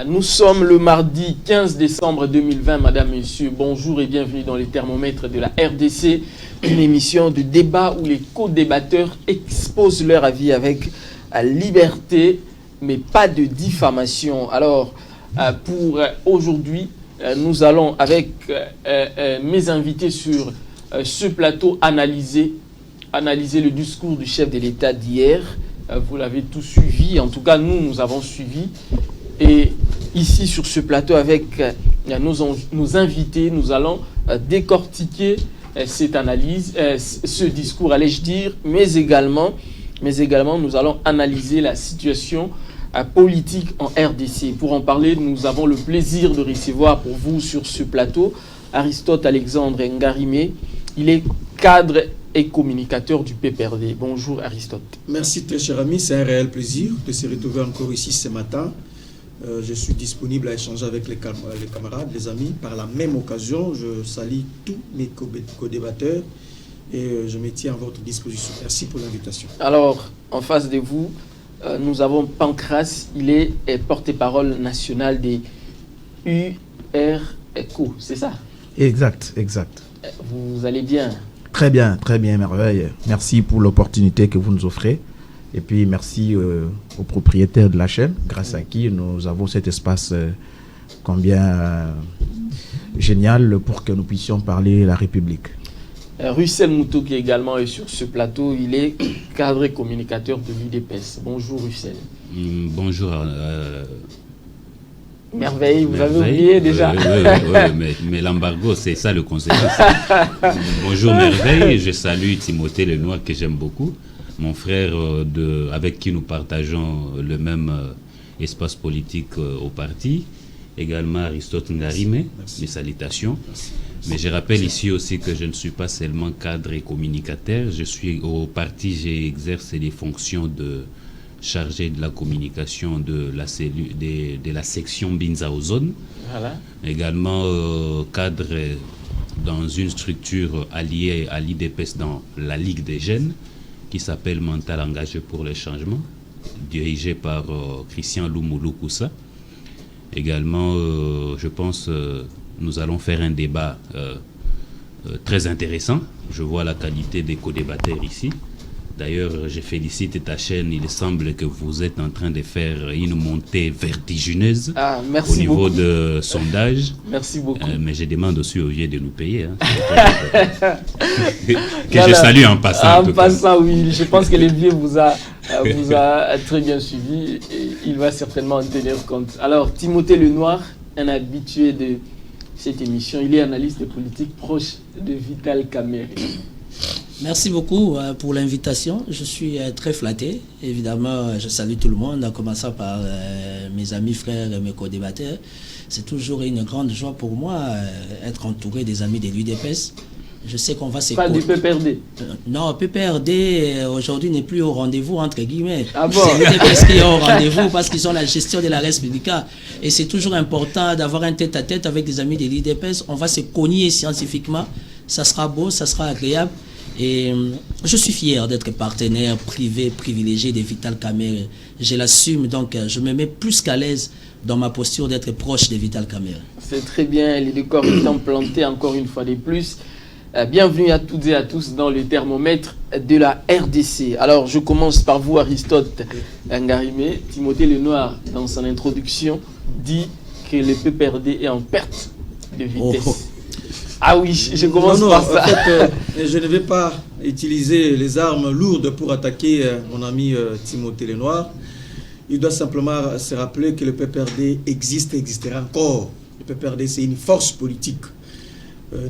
Nous sommes le mardi 15 décembre 2020, Madame, Messieurs, bonjour et bienvenue dans les thermomètres de la RDC, une émission de débat où les co-débatteurs exposent leur avis avec liberté, mais pas de diffamation. Alors, pour aujourd'hui, nous allons avec mes invités sur ce plateau analyser le discours du chef de l'État d'hier. Vous l'avez tous suivi, en tout cas nous avons suivi. Et ici sur ce plateau avec nos invités, nous allons décortiquer cette analyse, ce discours, allais-je dire, mais également nous allons analyser la situation politique en RDC. Pour en parler, nous avons le plaisir de recevoir pour vous sur ce plateau Aristote Alexandre Ngarimé. Il est cadre et communicateur du PPRD. Bonjour Aristote. Merci très cher ami, c'est un réel plaisir de se retrouver encore ici ce matin. Je suis disponible à échanger avec les camarades, les amis. Par la même occasion, je salue tous mes co-débatteurs et je me tiens à votre disposition. Merci pour l'invitation. Alors, en face de vous, nous avons Pancras, il est porte-parole national des URECO, c'est ça? Exact. Vous allez bien? Très bien, merveille. Merci pour l'opportunité que vous nous offrez. Et puis merci aux propriétaires de la chaîne, grâce à qui nous avons cet espace combien génial pour que nous puissions parler la République. Russell Moutouki également est sur ce plateau, il est cadre et communicateur de l'UDPS. Bonjour Russell. Bonjour. Merveille, vous avez oublié déjà. Oui, mais l'embargo, c'est ça le conséquence. Bonjour Merveille, je salue Timothée Lenoir que j'aime beaucoup. Mon frère avec qui nous partageons le même espace politique au parti, également Aristote Ngarimé, mes salutations. Merci. Mais je rappelle ici aussi que je ne suis pas seulement cadre et communicateur, je suis au parti, j'exerce les fonctions de chargé de la communication de la cellule de la section Binzaozone. Voilà. Également cadre dans une structure alliée à l'IDPS dans la Ligue des jeunes, qui s'appelle Mental engagé pour le changement, dirigé par Christian Lumulu Koussa. Également, je pense, nous allons faire un débat très intéressant. Je vois la qualité des co-débatteurs ici. D'ailleurs, je félicite ta chaîne. Il semble que vous êtes en train de faire une montée vertigineuse au niveau de sondage. Merci beaucoup. Mais je demande aussi aux vieux de nous payer. Que je salue en passant. En passant, oui. Je pense que les vieux vous a très bien suivi. Et il va certainement en tenir compte. Alors, Timothée Lenoir, un habitué de cette émission, il est analyste politique proche de Vital Kamerhe. Merci beaucoup pour l'invitation. Je suis très flatté. Évidemment, je salue tout le monde, en commençant par mes amis, frères et mes co-débatteurs. C'est toujours une grande joie pour moi être entouré des amis de l'UDPS. Je sais qu'on va s'écouter. Pas du PPRD. Non, PPRD aujourd'hui n'est plus au rendez-vous, entre guillemets. Ah bon? C'est l'UDPS qui est au rendez-vous parce qu'ils ont la gestion de la res publica. Et c'est toujours important d'avoir un tête-à-tête avec des amis de l'UDPS. On va se cogner scientifiquement. Ça sera beau, ça sera agréable. Et je suis fier d'être partenaire privé, privilégié de Vital Kamerhe. Je l'assume, donc je me mets plus qu'à l'aise dans ma posture d'être proche de Vital Kamerhe. C'est très bien, les décors étant plantés encore une fois de plus. Bienvenue à toutes et à tous dans le thermomètre de la RDC. Alors je commence par vous Aristote Ngarimé. Timothée Lenoir, dans son introduction, dit que le PPRD est en perte de vitesse. Ah oui, je commence par ça. En fait, je ne vais pas utiliser les armes lourdes pour attaquer mon ami Timothée Lenoir. Il doit simplement se rappeler que le PPRD existe et existera encore. Le PPRD, c'est une force politique.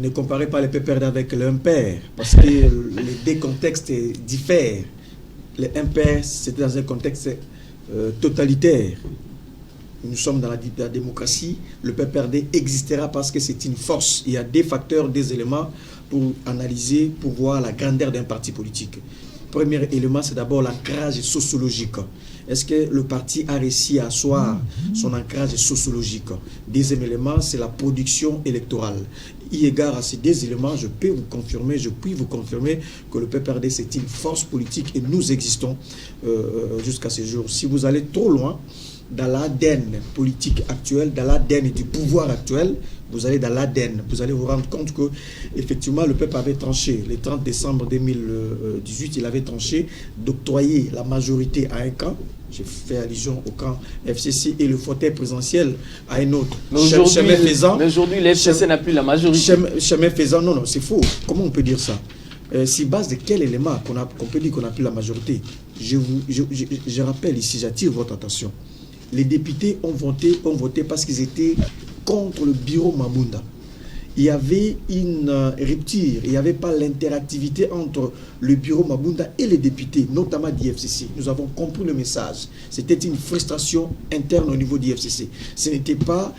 Ne comparez pas le PPRD avec le MPR, parce que les deux contextes diffèrent. Le MPR, c'était dans un contexte totalitaire. Nous sommes dans la démocratie. Le PPRD existera parce que c'est une force. Il y a des facteurs, des éléments pour analyser, pour voir la grandeur d'un parti politique. Premier élément, c'est d'abord l'ancrage sociologique. Est-ce que le parti a réussi à asseoir son ancrage sociologique? Deuxième élément, c'est la production électorale. Eu égard à ces deux éléments, je puis vous confirmer que le PPRD, c'est une force politique et nous existons jusqu'à ce jour. Si vous allez trop loin, dans l'ADN politique actuel, dans l'ADN du pouvoir actuel, vous allez dans l'ADN, vous allez vous rendre compte que effectivement le peuple avait tranché. Le 30 décembre 2018, il avait tranché d'octroyer la majorité à un camp. J'ai fait allusion au camp FCC et le fauteuil présidentiel à un autre. Mais aujourd'hui, le FCC n'a plus la majorité. Chemin faisant, non, c'est faux. Comment on peut dire ça? Sur base de quel élément qu'on peut dire qu'on n'a plus la majorité? Je rappelle ici, j'attire votre attention. Les députés ont voté parce qu'ils étaient contre le bureau Mabunda. Il y avait une rupture, il n'y avait pas l'interactivité entre le bureau Mabunda et les députés, notamment d'IFCC. Nous avons compris le message. C'était une frustration interne au niveau d'IFCC. Ce n'était pas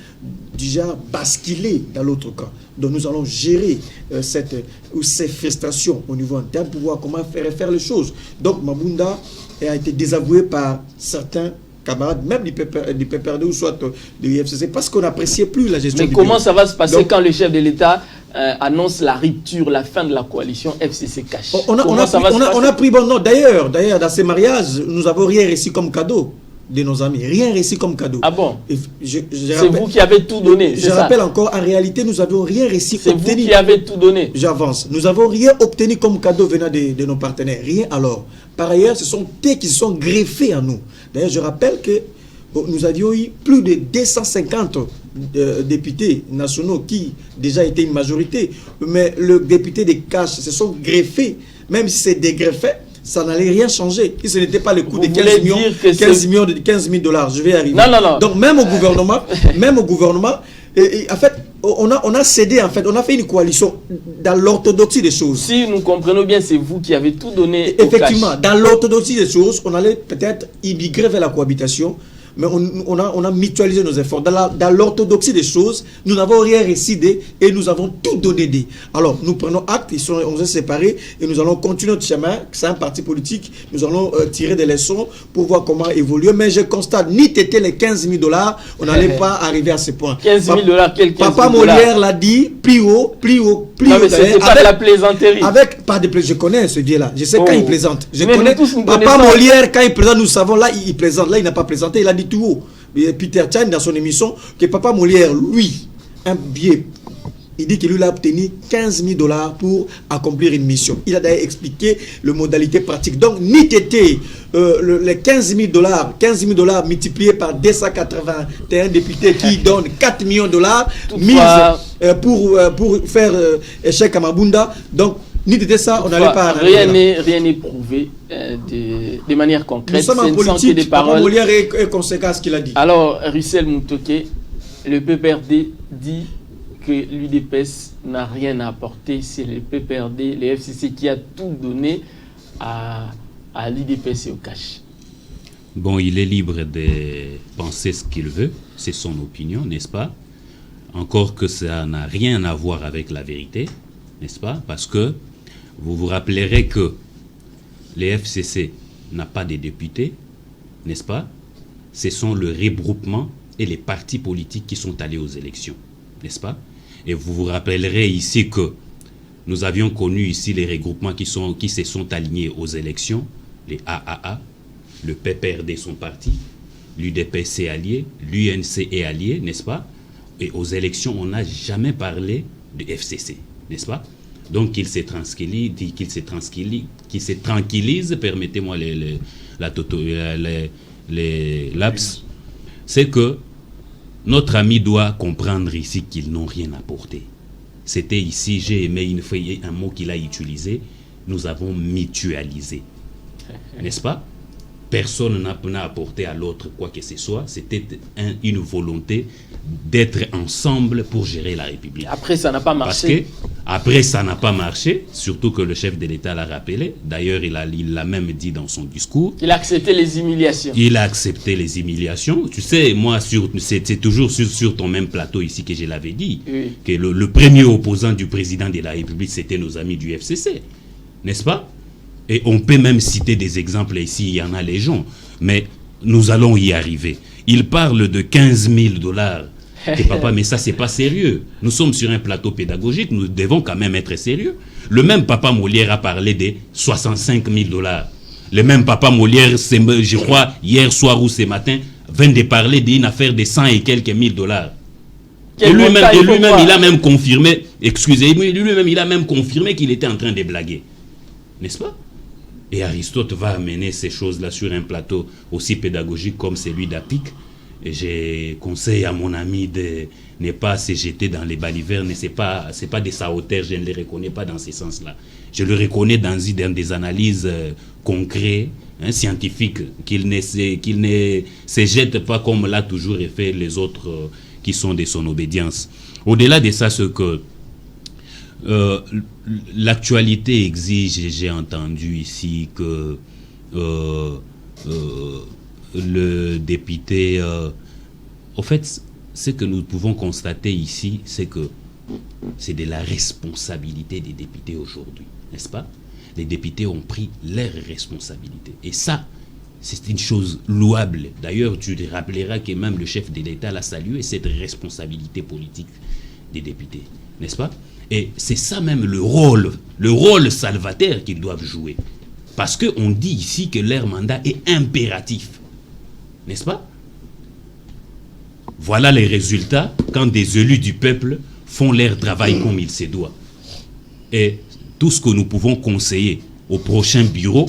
déjà basculé dans l'autre camp. Donc nous allons gérer ces frustrations au niveau interne pour voir comment faire les choses. Donc Mabunda a été désavoué par certains camarades, même du PPRD ou soit de l'IFCC, parce qu'on n'appréciait plus la gestion. Mais comment ça va se passer quand le chef de l'État annonce la rupture, la fin de la coalition FCC cash? On a pris bon nom. D'ailleurs, dans ces mariages, nous n'avons rien reçu comme cadeau de nos amis. Rien reçu comme cadeau. Ah bon? C'est vous qui avez tout donné. Je rappelle encore, en réalité, nous n'avons rien reçu. C'est vous qui avez tout donné. J'avance. Nous n'avons rien obtenu comme cadeau venant de nos partenaires. Rien alors. Par ailleurs, ce sont eux qui se sont greffés à nous. D'ailleurs, je rappelle que nous avions eu plus de 250 députés nationaux qui déjà étaient une majorité. Mais le député des Cash se sont greffés. Même si c'est dégreffé, ça n'allait rien changer. Et ce n'était pas le coût de 15 000 dollars. Je vais y arriver. Non. Donc même au gouvernement, en fait, on a cédé, en fait, on a fait une coalition dans l'orthodoxie des choses. Si nous comprenons bien, c'est vous qui avez tout donné. Effectivement, dans l'orthodoxie des choses, on allait peut-être immigrer vers la cohabitation, mais on a mutualisé nos efforts. Dans l'orthodoxie des choses, nous n'avons rien récidé et nous avons tout donné. Alors, nous prenons acte, on s'est séparés et nous allons continuer notre chemin. C'est un parti politique. Nous allons tirer des leçons pour voir comment évoluer. Mais je constate, ni t'étais les 15 000 dollars, on n'allait pas arriver à ce point. 15 000 dollars, quel 15 000 Papa Molière l'a dit, plus haut. Non, mais c'était pas de la plaisanterie. Pas de plaisanterie. Je connais ce vieux-là. Je sais quand il plaisante. Je mais connais. Papa Molière, quand il plaisante, nous savons, là, il plaisante. Là, il n'a pas plaisanté. Il a dit tout haut. Peter Chan, dans son émission, que Papa Molière, lui, un billet, il dit qu'il lui a obtenu 15 000 dollars pour accomplir une mission. Il a d'ailleurs expliqué les modalités pratiques. Donc, ni t'étais les 15 000 dollars multipliés par 281 députés qui donnent 4 millions de dollars pour faire échec à Mabunda. Donc, ni t'étais ça, on n'allait pas rien n'est prouvé de manière concrète. Nous sommes en politique. Papa Molière est conséquent à ce qu'il a dit. Alors, Russell Mutoke, le PPRD dit que l'UDPS n'a rien à apporter. C'est le PPRD, le FCC qui a tout donné à l'UDPS et au cash. Bon, il est libre de penser ce qu'il veut. C'est son opinion, n'est-ce pas? Encore que ça n'a rien à voir avec la vérité, n'est-ce pas? Parce que vous vous rappellerez que les FCC n'a pas de députés, n'est-ce pas? Ce sont le regroupement et les partis politiques qui sont allés aux élections, n'est-ce pas? Et vous vous rappellerez ici que nous avions connu ici les regroupements qui se sont alignés aux élections, les AAA, le PPRD son parti, l'UDPS est allié, l'UNC est allié, n'est-ce pas? Et aux élections, on n'a jamais parlé de FCC, n'est-ce pas? Donc qu'il se tranquillise, permettez-moi les laps, c'est que notre ami doit comprendre ici qu'ils n'ont rien apporté. C'était ici, j'ai aimé un mot qu'il a utilisé, nous avons mutualisé, n'est-ce pas? Personne n'a apporté à l'autre quoi que ce soit, c'était une volonté d'être ensemble pour gérer la République. Après, ça n'a pas marché. Après, ça n'a pas marché, surtout que le chef de l'État l'a rappelé. D'ailleurs, il l'a même dit dans son discours. Il a accepté les humiliations. Il a accepté les humiliations. Tu sais, moi, c'est toujours sur ton même plateau ici que je l'avais dit, oui, que le premier opposant du président de la République, c'était nos amis du FCC. N'est-ce pas? Et on peut même citer des exemples ici, il y en a les gens. Mais nous allons y arriver. Il parle de 15 000 dollars. Papa, mais ça, c'est pas sérieux. Nous sommes sur un plateau pédagogique, nous devons quand même être sérieux. Le même Papa Molière a parlé de 65 000 dollars. Le même Papa Molière, je crois, hier soir ou ce matin, vient de parler d'une affaire de 100 et quelques mille dollars. Quel Et lui-même, montant il faut il voir? a même confirmé, excusez-moi, lui-même, il a même confirmé qu'il était en train de blaguer. N'est-ce pas? Et Aristote va amener ces choses-là sur un plateau aussi pédagogique comme celui d'Apic. Et je conseille à mon ami de ne pas se jeter dans les balivernes. C'est pas de sa hauteur, je ne le reconnais pas dans ce sens-là. Je le reconnais dans des analyses concrètes, scientifiques, qu'il ne se jette pas comme l'a toujours fait les autres qui sont de son obédience. Au-delà de ça, ce que l'actualité exige, j'ai entendu ici que le député... au fait, ce que nous pouvons constater ici, c'est que c'est de la responsabilité des députés aujourd'hui, n'est-ce pas? Les députés ont pris leurs responsabilités. Et ça, c'est une chose louable. D'ailleurs, tu te rappelleras que même le chef de l'État l'a salué, cette responsabilité politique des députés, n'est-ce pas? Et c'est ça même le rôle salvateur qu'ils doivent jouer. Parce qu'on dit ici que leur mandat est impératif, n'est-ce pas? Voilà les résultats quand des élus du peuple font leur travail comme il se doit. Et tout ce que nous pouvons conseiller au prochain bureau,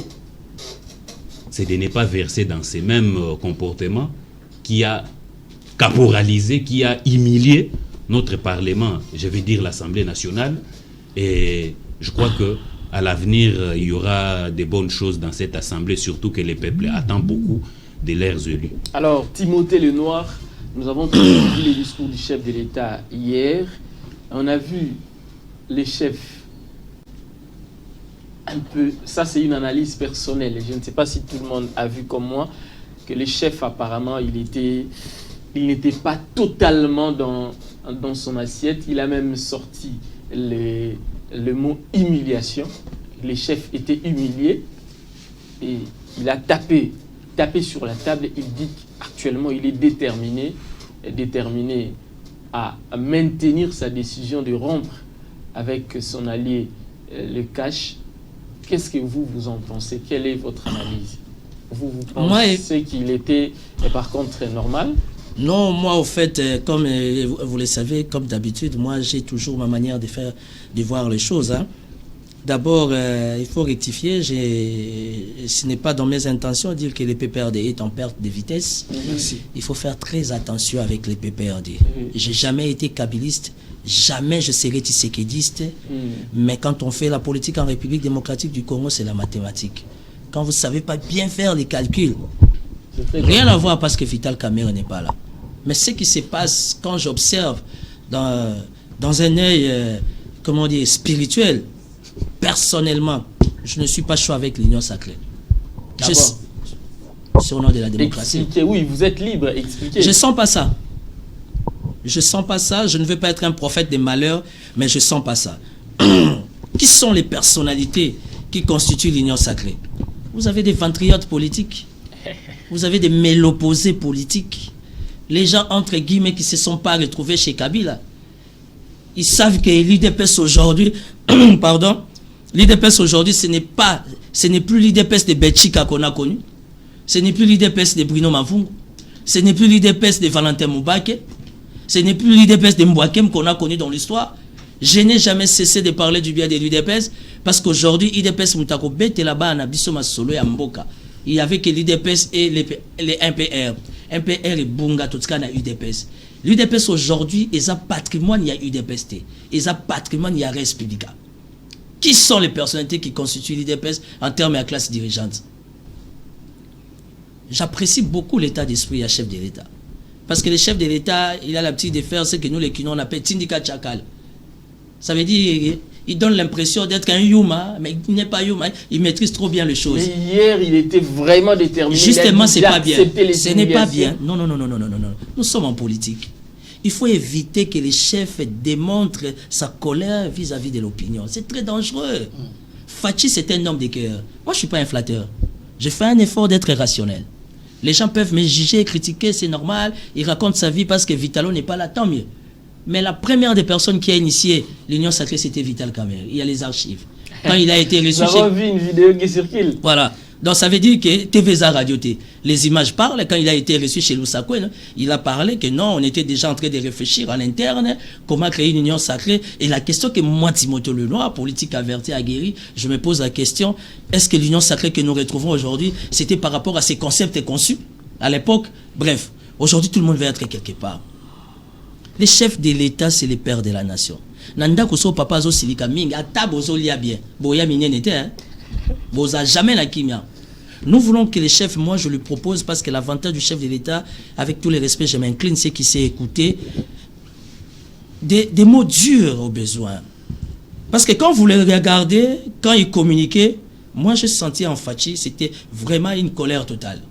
c'est de ne pas verser dans ces mêmes comportements qui a caporalisé, qui a humilié notre Parlement, je veux dire l'Assemblée nationale. Et je crois que à l'avenir, il y aura de bonnes choses dans cette Assemblée, surtout que le peuple attend beaucoup de leurs élus. Alors, Timothée Lenoir, nous avons tous vu les discours du chef de l'État hier. On a vu les chefs un peu... Ça, c'est une analyse personnelle. Je ne sais pas si tout le monde a vu comme moi que le chef, apparemment, il n'était pas totalement dans son assiette. Il a même sorti le mot humiliation. Les chefs étaient humiliés et il a tapé sur la table. Il dit qu'actuellement il est déterminé à maintenir sa décision de rompre avec son allié le Cash. Qu'est-ce que vous en pensez? Quelle est votre analyse? Vous pensez qu'il était par contre normal? Non, moi, au fait, comme vous le savez, comme d'habitude, moi, j'ai toujours ma manière de voir les choses. D'abord, il faut rectifier. Ce n'est pas dans mes intentions de dire que le PPRD est en perte de vitesse. Merci. Il faut faire très attention avec les PPRD. J'ai jamais été kabiliste, jamais je serai tshisekidiste. Mais quand on fait la politique en République démocratique du Congo, c'est la mathématique. Quand vous ne savez pas bien faire les calculs, rien à voir parce que Vital Kamerhe n'est pas là. Mais ce qui se passe quand j'observe dans un œil, comment dire, spirituel, personnellement, je ne suis pas chaud avec l'Union sacrée. C'est au nom de la démocratie. Expliquez, oui, vous êtes libre, expliquez. Je sens pas ça. Je sens pas ça. Je ne veux pas être un prophète des malheurs, mais je sens pas ça. Qui sont les personnalités qui constituent l'Union sacrée? Vous avez des ventriotes politiques. Vous avez des méloposés politiques. Les gens, entre guillemets, qui ne se sont pas retrouvés chez Kabila. Ils savent que l'IDPS aujourd'hui, pardon, l'IDPS aujourd'hui, ce n'est plus l'IDPS de Betchika qu'on a connu. Ce n'est plus l'IDPS de Bruno Mavungu. Ce n'est plus l'IDPS de Valentin Moubake. Ce n'est plus l'IDPS de Mbouakem qu'on a connu dans l'histoire. Je n'ai jamais cessé de parler du bien de l'IDPS parce qu'aujourd'hui, l'IDPS Moutako Bete là-bas, en Abissoma Solo et Mboka. Il n'y avait que l'IDPS et les MPR. MPR et Bunga, tout ce qu'on a UDPS. L'UDPS aujourd'hui, ils ont patrimoine, il y a UDPS. Ils ont patrimoine, il y a Res Publica. Qui sont les personnalités qui constituent l'UDPS en termes de classe dirigeante? J'apprécie beaucoup l'état d'esprit à chef de l'État. Parce que le chef de l'État, il a la petite de faire ce que nous, les Kino, on appelle Tindika Chakal. Ça veut dire, il donne l'impression d'être un Yuma, mais il n'est pas Yuma, il maîtrise trop bien les choses. Mais hier, il était vraiment déterminé. Justement, c'est pas bien. Ce n'est pas bien. Non. Nous sommes en politique. Il faut éviter que les chefs démontrent sa colère vis-à-vis de l'opinion. C'est très dangereux. Fachi, c'est un homme de cœur. Moi, je ne suis pas un flatteur. Je fais un effort d'être rationnel. Les gens peuvent me juger, critiquer, c'est normal. Il raconte sa vie parce que Vitalo n'est pas là, tant mieux. Mais la première des personnes qui a initié l'Union sacrée, c'était Vital Kamerhe. Il y a les archives. Quand il a été reçu Nous avons vu une vidéo qui circule. Voilà. Donc ça veut dire que TVSA Radio T, les images parlent. Quand il a été reçu chez Lusakwe, il a parlé que non, on était déjà en train de réfléchir en interne comment créer une union sacrée. Et la question que moi, Timothée Lenoir, politique averti, aguerri, je me pose la question, est-ce que l'union sacrée que nous retrouvons aujourd'hui, c'était par rapport à ces concepts conçus à l'époque? Bref, aujourd'hui tout le monde veut être quelque part. Les chefs de l'État, c'est les pères de la nation. Nanda Koso papa zo silika mingi ata bozo lia bien. Boya minene n'était hein. Boza jamais la kimia. Nous voulons que les chefs, moi je lui propose, parce que l'avantage du chef de l'État, avec tous les respects, je m'incline, c'est qu'il sait écouter des mots durs au besoin. Parce que quand vous les regardez, quand il communiquait, moi je sentais en Fachi, c'était vraiment une colère totale.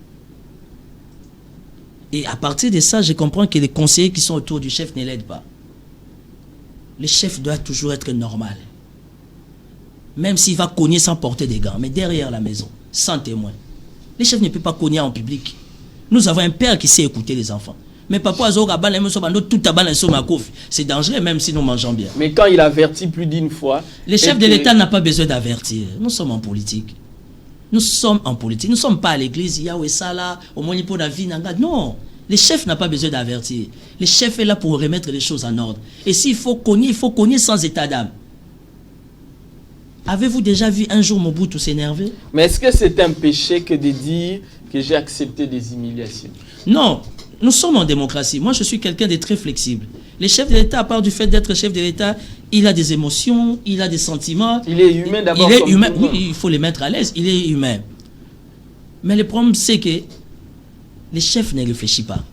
Et à partir de ça, je comprends que les conseillers qui sont autour du chef ne l'aident pas. Le chef doit toujours être normal. Même s'il va cogner sans porter des gants, mais derrière la maison, sans témoin. Le chef ne peut pas cogner en public. Nous avons un père qui sait écouter les enfants. Mais papa, c'est dangereux même si nous mangeons bien. Mais quand il avertit plus d'une fois... Le chef de l'État n'a pas besoin d'avertir. Nous sommes en politique. Nous sommes en politique. Nous ne sommes pas à l'église, Yahweh Sala, au Monipo Davi, Nanga. Non. Le chef n'a pas besoin d'avertir. Le chef est là pour remettre les choses en ordre. Et s'il faut cogner sans état d'âme. Avez-vous déjà vu un jour Mobutu s'énerver? Mais est-ce que c'est un péché que de dire que j'ai accepté des humiliations? Non. Nous sommes en démocratie. Moi, je suis quelqu'un de très flexible. Le chef de l'État, à part du fait d'être chef de l'État, il a des émotions, il a des sentiments. Il est humain d'abord. Il est humain. Oui, il faut les mettre à l'aise. Il est humain. Mais le problème, c'est que les chefs ne réfléchissent pas.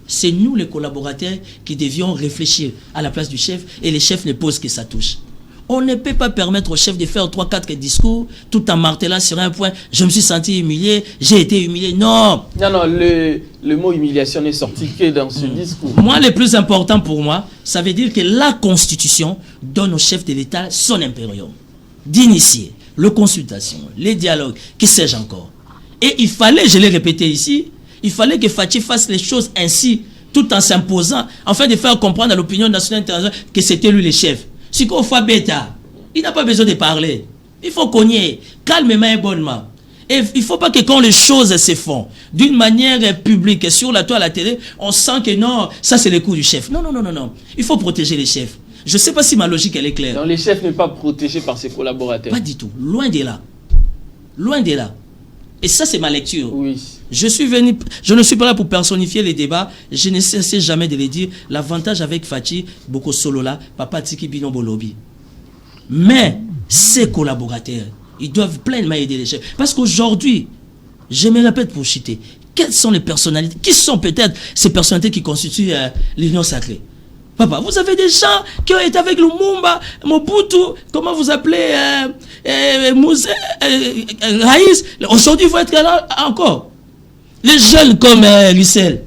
C'est nous, les collaborateurs, qui devions réfléchir à la place du chef, et les chefs ne posent que sa touche. On ne peut pas permettre au chef de faire 3-4 discours tout en martelant sur un point. Je me suis senti humilié, j'ai été humilié. Non. Non, le mot humiliation n'est sorti que dans ce discours. Moi, le plus important pour moi, ça veut dire que la Constitution donne au chef de l'État son impérium d'initier les consultations, les dialogues, que sais-je encore. Et il fallait, je l'ai répété ici, il fallait que Fachi fasse les choses ainsi, tout en s'imposant, afin de faire comprendre à l'opinion nationale internationale que c'était lui le chef. Si qu'on fait bêta, il n'a pas besoin de parler. Il faut cogner calmement et bonnement. Et il ne faut pas que quand les choses se font d'une manière publique, sur la toile, à la télé, on sent que non, ça c'est le coup du chef. Non, non, non, non, non. Il faut protéger les chefs. Je ne sais pas si ma logique elle est claire. Donc les chefs ne sont pas protégés par ses collaborateurs. Pas du tout. Loin de là. Loin de là. Et ça c'est ma lecture. Oui. Je ne suis pas là pour personnifier les débats. Je ne cesse jamais de les dire. L'avantage avec Fachi, Boko Solola, Papa Tiki Bino Bolobi. Mais ces collaborateurs, ils doivent pleinement aider les chefs. Parce qu'aujourd'hui, je me répète pour citer, quelles sont les personnalités, qui sont peut-être ces personnalités qui constituent l'Union sacrée? Papa, vous avez des gens qui ont été avec Lumumba, Mobutu, comment vous appelez, Raïs. Aujourd'hui, il faut être là encore. Les jeunes comme Rissel,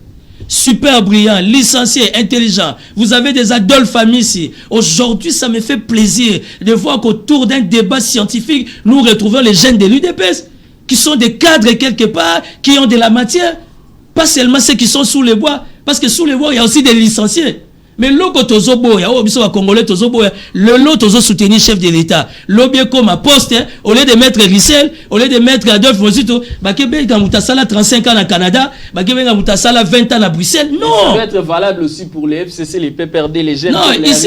super brillants, licenciés, intelligents. Vous avez des Adolphe Famille ici. Aujourd'hui, ça me fait plaisir de voir qu'autour d'un débat scientifique, nous retrouvons les jeunes de l'UDPS, qui sont des cadres quelque part, qui ont de la matière. Pas seulement ceux qui sont sous les bois, parce que sous les bois, il y a aussi des licenciés. Mais l'autre tozobo, il y a aussi des Congolais tozobo, l'autre soutenir le chef de l'État. L'objet comme à poste, au lieu de mettre Rissel, au lieu de mettre Adolphe Mosito, Bakebe Gamutasala 35 ans au Canada, Bakebe Gamutasala 20 ans à Bruxelles. Non. Ça doit être valable aussi pour les FCC, les PPRD, les jeunes. Non, ici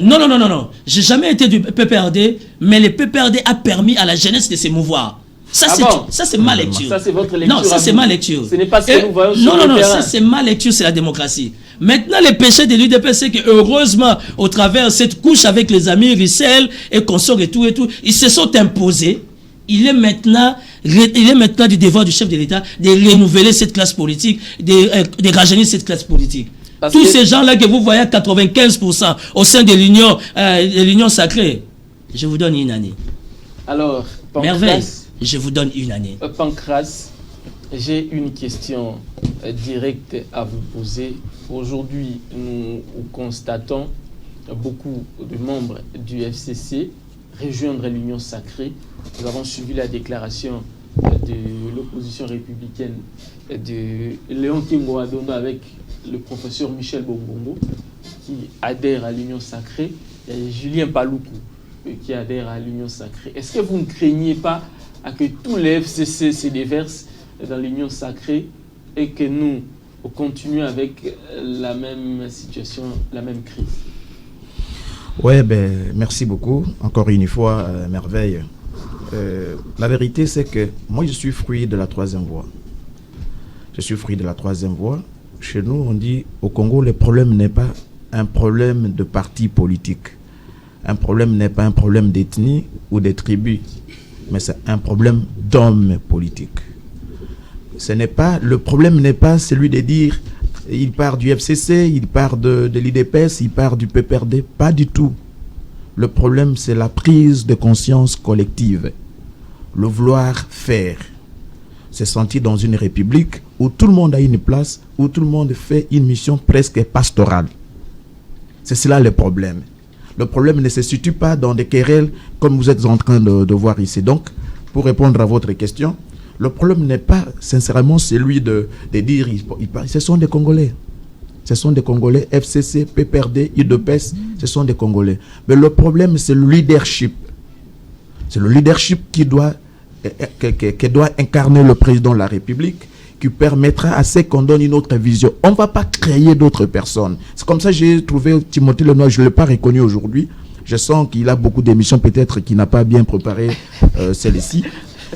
non. J'ai jamais été du PPRD, mais le PPRD a permis à la jeunesse de se mouvoir. Ça, c'est ma lecture. Ça, c'est votre lecture. Non, ça, c'est ma lecture. Ce n'est pas ce que nous voyons sur le terrain. Non, ça, c'est ma lecture, c'est la démocratie. Maintenant, le péché de l'UDP, c'est que heureusement, au travers de cette couche avec les amis Rissel et consorts et tout, ils se sont imposés. Il est maintenant du devoir du chef de l'État de renouveler cette classe politique, de rajeunir cette classe politique. Tous ces gens-là que vous voyez à 95% au sein de l'Union sacrée, je vous donne une année. Alors, merveille. Je vous donne une année. Pancras, j'ai une question directe à vous poser. Aujourd'hui, nous constatons beaucoup de membres du FCC rejoindre l'Union sacrée. Nous avons suivi la déclaration de l'opposition républicaine de Léon Kingo Adondo avec le professeur Michel Bongongo qui adhère à l'Union sacrée, et Julien Paloukou. qui adhèrent à l'Union sacrée. Est-ce que vous ne craignez pas à que tous les FCC se déversent dans l'Union sacrée et que nous continuons avec la même situation, la même crise? Ouais, merci beaucoup. Encore une fois, merveille. La vérité, c'est que moi, je suis fruit de la troisième voie. Je suis fruit de la troisième voie. Chez nous, on dit, au Congo, le problème n'est pas un problème de parti politique. Un problème n'est pas un problème d'ethnie ou de tribus, mais c'est un problème d'hommes politiques. Le problème n'est pas celui de dire il part du FCC, il part de l'IDPS, il part du PPRD. Pas du tout. Le problème, c'est la prise de conscience collective. Le vouloir faire. Se sentir dans une république où tout le monde a une place, où tout le monde fait une mission presque pastorale. C'est cela le problème. Le problème ne se situe pas dans des querelles comme vous êtes en train de voir ici. Donc, pour répondre à votre question, le problème n'est pas sincèrement celui de dire ce sont des Congolais. Ce sont des Congolais, FCC, PPRD, IDPS, ce sont des Congolais. Mais le problème, c'est le leadership. C'est le leadership qui doit incarner le président de la République, qui permettra à ce qu'on donne une autre vision. On ne va pas créer d'autres personnes. C'est comme ça que j'ai trouvé Timothée Lenoir, je ne l'ai pas reconnu aujourd'hui. Je sens qu'il a beaucoup d'émissions, peut-être qu'il n'a pas bien préparé celle-ci.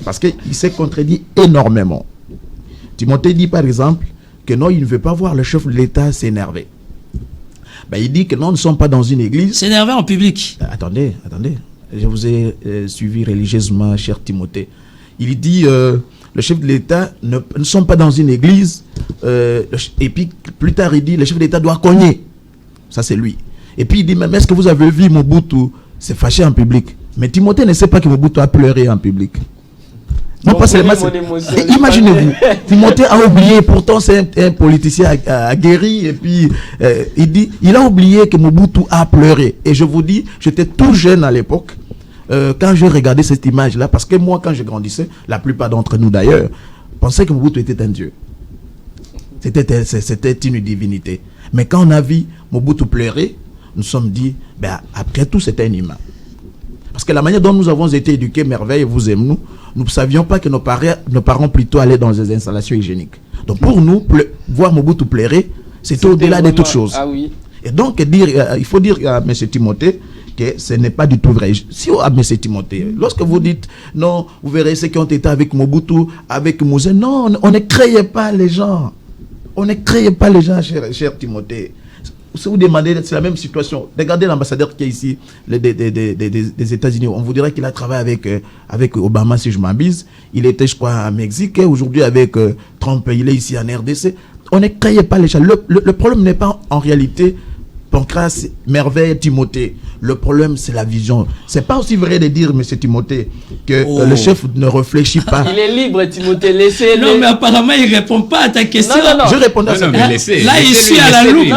Parce qu'il s'est contredit énormément. Timothée dit par exemple que non, il ne veut pas voir le chef de l'État s'énerver. Il dit que non, nous ne sommes pas dans une église. S'énerver en public. Attendez. Je vous ai suivi religieusement, cher Timothée. Il dit le chef de l'État ne sommes pas dans une église. Et puis plus tard, il dit le chef de l'État doit cogner. Ça, c'est lui. Et puis il dit même est-ce que vous avez vu Mobutu s'est fâché en public? Mais Timothée ne sait pas que Mobutu a pleuré en public. Non, pas seulement. Imaginez-vous, Timothée a oublié, pourtant c'est un politicien aguerri, et puis il a oublié que Mobutu a pleuré. Et je vous dis, j'étais tout jeune à l'époque, quand j'ai regardé cette image-là, parce que moi, quand je grandissais, la plupart d'entre nous d'ailleurs, pensaient que Mobutu était un dieu. C'était une divinité. Mais quand on a vu Mobutu pleurer, nous nous sommes dit, après tout, c'était un humain. Parce que la manière dont nous avons été éduqués, merveille, vous et nous ne savions pas que nos parents plutôt allaient dans des installations hygiéniques. Donc pour nous, voir Mobutu pleurer, c'était au-delà de toutes choses. Ah oui. Et donc, il faut dire à M. Timothée que ce n'est pas du tout vrai. Si à M. Timothée, lorsque vous dites, non, vous verrez ceux qui ont été avec Mobutu, avec Mouzé, non, on ne créait pas les gens. On ne créait pas les gens, cher Timothée. Si vous demandez, c'est la même situation. Regardez l'ambassadeur qui est ici, des États-Unis. On vous dirait qu'il a travaillé avec Obama, si je m'abuse. Il était, je crois, à Mexique. Aujourd'hui, avec Trump, il est ici en RDC. On ne créait pas les gens. Le problème n'est pas en réalité Pancras, merveille, Timothée. Le problème, c'est la vision. C'est pas aussi vrai de dire, M. Timothée, que le chef ne réfléchit pas. Il est libre, Timothée, laissez-le. Non, mais apparemment, il ne répond pas à ta question. Non. Je répondais à ça. Là, il suit à la loupe.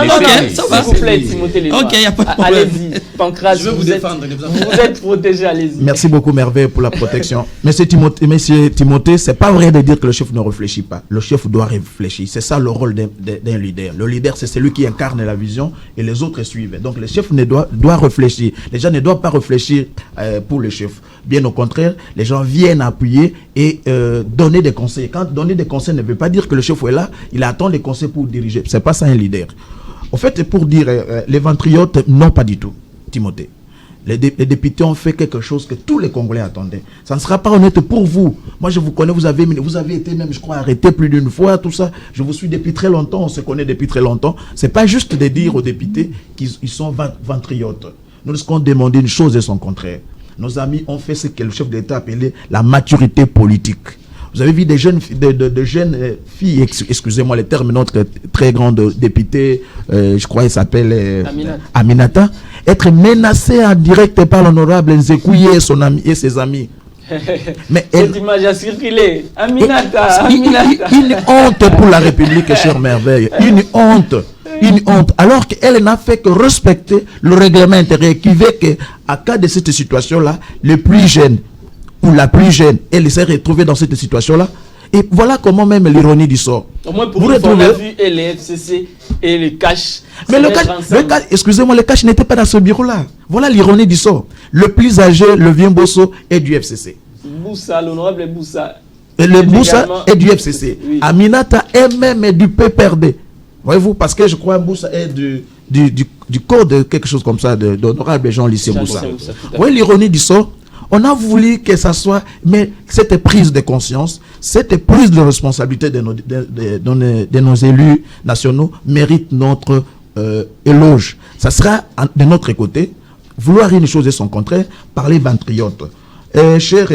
Ça va. S'il vous plaît, Timothée. Ok, il n'y a pas de problème. Allez-y, Pancras, je vais vous défendre. Vous êtes protégé, allez-y. Merci beaucoup, merveille, pour la protection. Monsieur Timothée, c'est pas vrai de dire que le chef ne réfléchit pas. Le chef doit réfléchir. C'est ça le rôle d'un leader. Le leader, c'est celui qui incarne la vision et les autres suivent. Donc le chef doit réfléchir. Les gens ne doivent pas réfléchir pour le chef. Bien au contraire, les gens viennent appuyer et donner des conseils. Quand donner des conseils ne veut pas dire que le chef est là, il attend des conseils pour diriger. C'est pas ça un leader. En fait, pour dire, les ventriotes, non, pas du tout, Timothée. Les députés ont fait quelque chose que tous les Congolais attendaient. Ça ne sera pas honnête pour vous. Moi, je vous connais, vous avez été même, je crois, arrêté plus d'une fois, tout ça. Je vous suis depuis très longtemps, on se connaît depuis très longtemps. C'est pas juste de dire aux députés qu'ils sont ventriotes. Nous avons demandé une chose et son contraire. Nos amis ont fait ce que le chef d'État appelait la maturité politique. Vous avez vu des jeunes filles, excusez-moi le terme, notre très grande députée, je crois qu'elle s'appelle Aminata, être menacée en direct par l'honorable Nzekouye et son ami et ses amis. Mais cette image a circulé. Aminata. Une honte pour la République, chère merveille. Une honte. Alors qu'elle n'a fait que respecter le règlement intérieur qui veut qu'à cas de cette situation-là, le plus jeune ou la plus jeune, elle s'est retrouvée dans cette situation-là. Et voilà comment même l'ironie du sort. Au moins pour vous une fois, on a retrouvez... vu et les FCC et les cash. Mais le cash, excusez-moi, le cash n'était pas dans ce bureau-là. Voilà l'ironie du sort. Le plus âgé, le vieux Bosso, est du FCC. Boussa, l'honorable Boussa. Et le Boussa également... est du FCC. Oui. Aminata est même du PPRD. Voyez-vous, parce que je crois que Boussa est du corps de quelque chose comme ça, d'honorable Jean-Lycée Boussa. Vous voyez l'ironie du sort? On a voulu que ça soit, mais cette prise de conscience, cette prise de responsabilité de nos élus nationaux mérite notre éloge. Ça sera de notre côté, vouloir une chose et son contraire, parler ventriote. Chers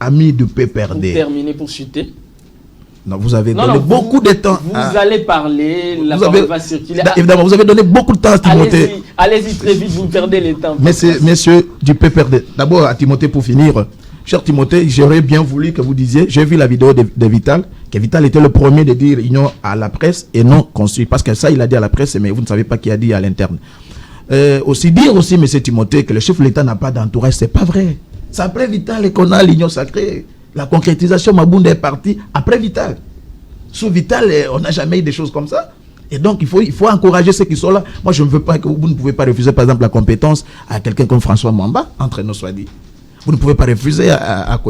amis du PPRD. Pour terminer, pour chuter. Non, vous avez donné beaucoup de temps. Vous allez parler, la parole va circuler. Évidemment, vous avez donné beaucoup de temps à Timothée. Allez-y très vite, vous perdez le temps. Messieurs du PPRD, d'abord à Timothée pour finir. Cher Timothée, j'aurais bien voulu que vous disiez, j'ai vu la vidéo de Vital, que Vital était le premier de dire union à la presse et non construit. Parce que ça, il a dit à la presse, mais vous ne savez pas qui a dit à l'interne. Aussi dire aussi, monsieur Timothée, que le chef de l'État n'a pas d'entourage, c'est pas vrai. C'est après Vital qu'on a l'union sacrée. La concrétisation Mabunda est partie après Vital. Sous Vital, on n'a jamais eu des choses comme ça. Et donc, il faut encourager ceux qui sont là. Moi, je ne veux pas que vous ne pouvez pas refuser, par exemple, la compétence à quelqu'un comme François Mwamba, entre nous soit dit. Vous ne pouvez pas refuser à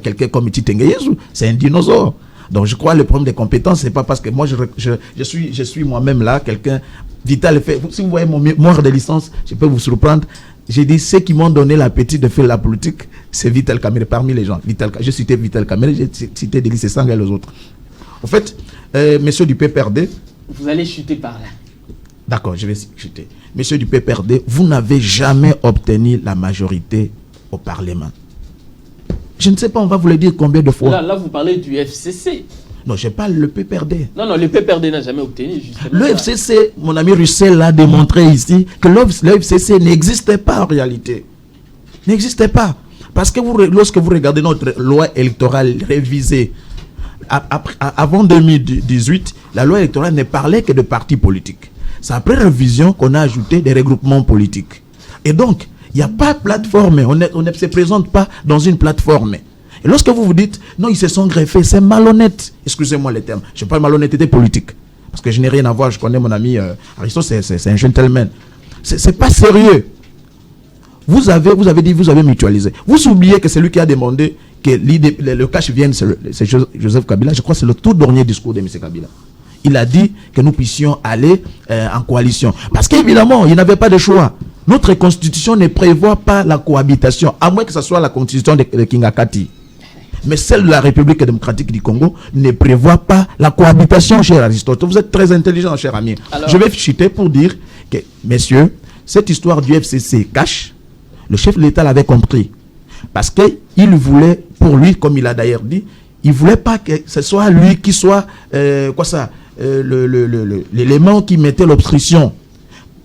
quelqu'un comme Iti Tengeyezu. C'est un dinosaure. Donc, je crois que le problème des compétences, c'est pas parce que moi, je suis moi-même là, quelqu'un. Vital fait. Si vous voyez mon mémoire de licence, je peux vous surprendre. J'ai dit, ceux qui m'ont donné l'appétit de faire la politique, c'est Vital Kamerhe parmi les gens. Je citais Vital Kamerhe, j'ai cité Délice Sang et les autres. En fait, messieurs du PPRD... Vous allez chuter par là. D'accord, je vais chuter. Messieurs du PPRD, vous n'avez jamais obtenu la majorité au Parlement. Je ne sais pas, on va vous le dire combien de fois. Là vous parlez du FCC. Non, je parle le PPRD. Non, le PPRD n'a jamais obtenu. Le FCC, mon ami Russell l'a démontré ici, que le FCC n'existait pas en réalité. N'existait pas. Parce que lorsque vous regardez notre loi électorale révisée, avant 2018, la loi électorale ne parlait que de partis politiques. C'est après révision qu'on a ajouté des regroupements politiques. Et donc, il n'y a pas de plateforme. On ne se présente pas dans une plateforme. Et lorsque vous vous dites, non, ils se sont greffés, c'est malhonnête. Excusez-moi les termes. Je parle malhonnêteté politique. Parce que je n'ai rien à voir. Je connais mon ami Aristo, c'est un gentleman. C'est pas sérieux. Vous avez dit, vous avez mutualisé. Vous oubliez que c'est lui qui a demandé que le cash vienne, c'est Joseph Kabila. Je crois que c'est le tout dernier discours de M. Kabila. Il a dit que nous puissions aller en coalition. Parce qu'évidemment, il n'avait pas de choix. Notre constitution ne prévoit pas la cohabitation, à moins que ce soit la constitution de Kingakati. Mais celle de la République démocratique du Congo ne prévoit pas la cohabitation, cher Aristote. Vous êtes très intelligent, cher ami. Alors, je vais chuter pour dire que, messieurs, cette histoire du FCC cache, le chef de l'État l'avait compris. Parce qu'il voulait, pour lui, comme il a d'ailleurs dit, il ne voulait pas que ce soit lui qui soit, l'élément qui mettait l'obstruction.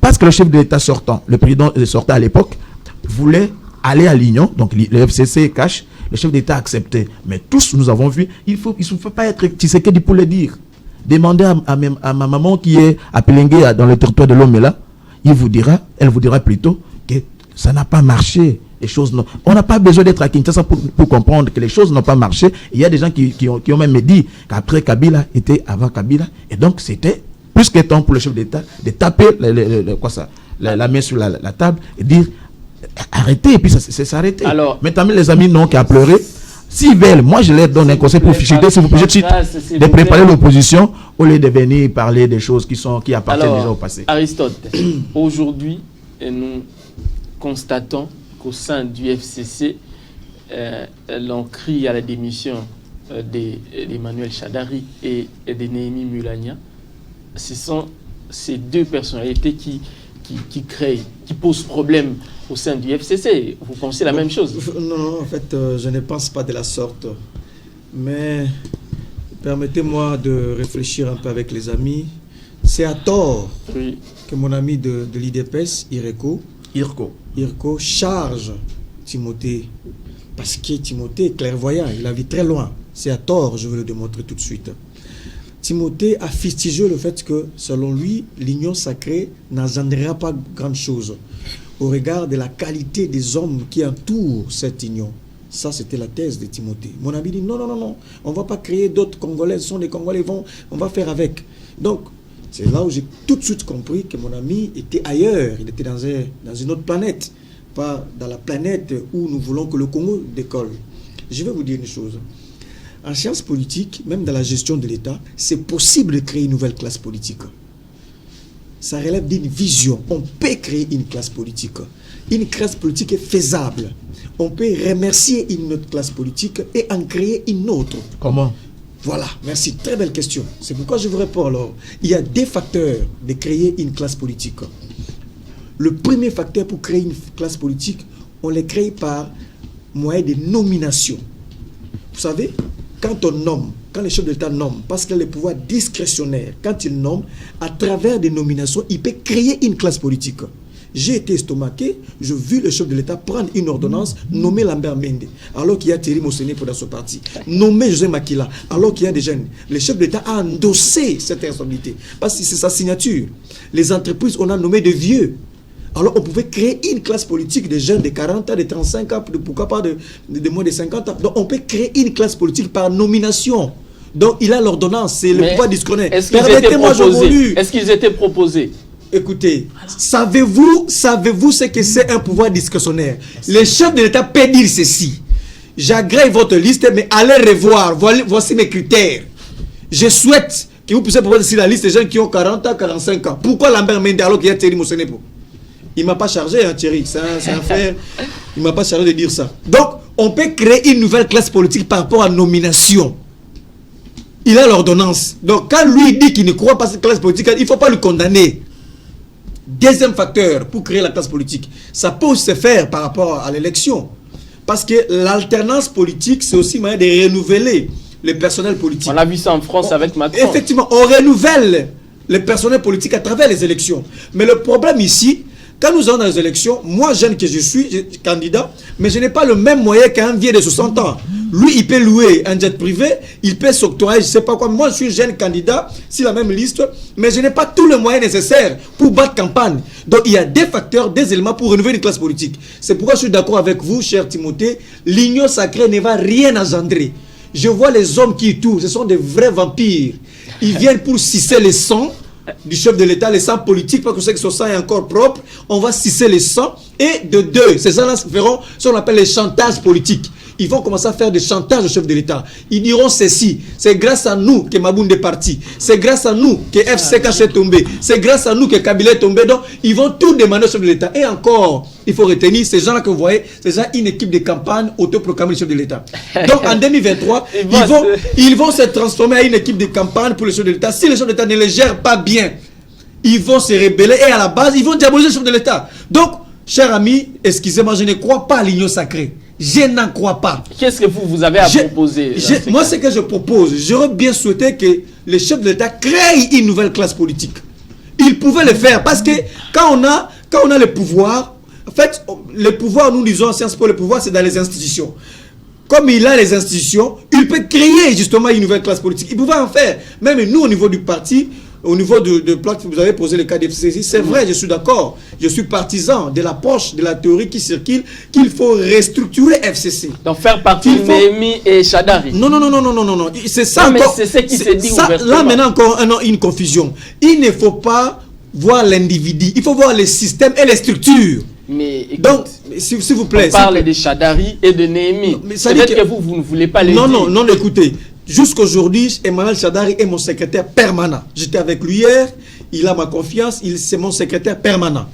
Parce que le chef de l'État sortant, le président sortant à l'époque, voulait aller à l'union, donc le FCC cache, le chef d'État a accepté. Mais tous, nous avons vu, il ne faut pas être Tshisekedi pour le dire. Demandez à ma maman qui est à Pélengue, dans le territoire de Lomela, elle vous dira plutôt que ça n'a pas marché. Les choses on n'a pas besoin d'être à Kinshasa pour comprendre que les choses n'ont pas marché. Il y a des gens qui ont même dit qu'après Kabila était avant Kabila. Et donc, c'était plus que temps pour le chef d'État de taper la main sur la table et dire arrêtez, et puis c'est s'arrêter. Maintenant, les amis n'ont qu'à pleurer. S'ils veulent, moi je leur donne un conseil pour fichiter, si vous pouvez de préparer l'opposition au lieu de venir parler des choses qui appartiennent déjà au passé. Aristote, aujourd'hui, nous constatons qu'au sein du FCC, l'on crie à la démission d'Emmanuel Shadari et de Néhémie Mulania. Ce sont ces deux personnalités qui posent problème au sein du FCC. Vous pensez la même chose? Non, en fait, je ne pense pas de la sorte. Mais permettez-moi de réfléchir un peu avec les amis. C'est à tort que mon ami de l'IDPS, Irko, charge Timothée. Parce que Timothée est clairvoyant, il a vu très loin. C'est à tort, je vais le démontrer tout de suite. Timothée a fustigé le fait que, selon lui, l'union sacrée n'engendrera pas grand chose au regard de la qualité des hommes qui entourent cette union. Ça, c'était la thèse de Timothée. Mon ami dit, non, non, non, non, on ne va pas créer d'autres Congolais, ce sont des Congolais, on va faire avec. Donc, c'est là où j'ai tout de suite compris que mon ami était ailleurs, il était dans une autre planète, pas dans la planète où nous voulons que le Congo décolle. Je vais vous dire une chose. En sciences politiques, même dans la gestion de l'État, c'est possible de créer une nouvelle classe politique. Ça relève d'une vision. On peut créer une classe politique. Une classe politique est faisable. On peut remercier une autre classe politique et en créer une autre. Comment? Voilà, merci. Très belle question. C'est pourquoi je vous réponds alors. Il y a des facteurs de créer une classe politique. Le premier facteur pour créer une classe politique, on les crée par moyen de nomination. Vous savez, quand on nomme, quand les chefs de l'État nomment, parce qu'il a le pouvoir discrétionnaire, quand il nomme, à travers des nominations, il peut créer une classe politique. J'ai été estomaqué, je vis le chef de l'État prendre une ordonnance, nommer Lambert Mende, alors qu'il y a Thierry Mosséné pour dans son parti, nommer José Makila, alors qu'il y a des jeunes. Le chef de l'État a endossé cette responsabilité, parce que c'est sa signature. Les entreprises, on a nommé de vieux. Alors on pouvait créer une classe politique de jeunes de 40 ans, de 35 ans, pourquoi pas de moins de 50 ans. Donc on peut créer une classe politique par nomination. Donc il a l'ordonnance, c'est le pouvoir discrétionnaire. Est-ce qu'ils étaient proposés? Écoutez, savez-vous ce que c'est un pouvoir discrétionnaire? Le chef de l'État peut dire ceci. J'agrée votre liste, mais allez revoir. Voici mes critères. Je souhaite que vous puissiez proposer sur la liste des gens qui ont 40 ans, 45 ans. Pourquoi Lambert Mende alors qu'il y a Thierry Mosséné? Il ne m'a pas chargé, hein, Thierry. C'est un frère. Il ne m'a pas chargé de dire ça. Donc, on peut créer une nouvelle classe politique par rapport à nomination. Il a l'ordonnance. Donc, quand lui dit qu'il ne croit pas à cette classe politique, il ne faut pas le condamner. Deuxième facteur pour créer la classe politique, ça peut aussi se faire par rapport à l'élection. Parce que l'alternance politique, c'est aussi moyen de renouveler le personnel politique. On a vu ça en France avec Macron. Effectivement, on renouvelle le personnel politique à travers les élections. Mais le problème ici, quand nous allons dans les élections, moi, jeune que je suis, candidat, mais je n'ai pas le même moyen qu'un vieux de 60 ans. Lui, il peut louer un jet privé, il peut s'octroyer, je ne sais pas quoi. Moi, je suis jeune candidat, sur la même liste, mais je n'ai pas tous les moyens nécessaires pour battre campagne. Donc, il y a des facteurs, des éléments pour renouveler une classe politique. C'est pourquoi je suis d'accord avec vous, cher Timothée, l'union sacrée ne va rien engendrer. Je vois les hommes qui tuent, ce sont des vrais vampires. Ils viennent pour sucer le sang du chef de l'État, les sangs politiques, parce que c'est que son sang est encore propre, on va sucer les sangs, et de deux, ces gens-là feront ce qu'on appelle les chantages politiques. Ils vont commencer à faire des chantages au chef de l'État. Ils diront ceci, c'est grâce à nous que Mabounde est parti, c'est grâce à nous que FCK est tombé, c'est grâce à nous que Kabila est tombé, donc ils vont tout demander au chef de l'État. Et encore, il faut retenir, ces gens-là que vous voyez, c'est déjà une équipe de campagne autoproclamée du chef de l'État. Donc en 2023, ils vont se transformer en une équipe de campagne pour le chef de l'État. Si le chef de l'État ne les gère pas bien, ils vont se rebeller et à la base, ils vont diaboliser le chef de l'État. Donc, chers amis, excusez-moi, je ne crois pas à l'union sacrée. Je n'en crois pas. Qu'est-ce que vous avez à proposer? Moi, ce que je propose, j'aurais bien souhaité que le chef de l'État crée une nouvelle classe politique. Il pouvait le faire parce que quand on a le pouvoir, en fait, le pouvoir, nous disons en sciences pour le pouvoir, c'est dans les institutions. Comme il a les institutions, il peut créer justement une nouvelle classe politique. Il pouvait en faire. Même nous, au niveau du parti, au niveau de plaque, vous avez posé le cas de FCC, c'est vrai, je suis d'accord. Je suis partisan de l'approche, de la théorie qui circule, qu'il faut restructurer FCC. Donc faire partie de Néhémie et Chadari. Non. C'est ça encore. C'est ce qui s'est dit ouvertement. Là maintenant encore une confusion. Il ne faut pas voir l'individu, il faut voir les systèmes et les structures. Mais écoute, donc, s'il vous plaît. On parle de Chadari et de Néhémie. Peut-être que vous ne voulez pas les dire. Non, écoutez. Jusqu'aujourd'hui, Emmanuel Chadari est mon secrétaire permanent. J'étais avec lui hier, il a ma confiance, c'est mon secrétaire permanent.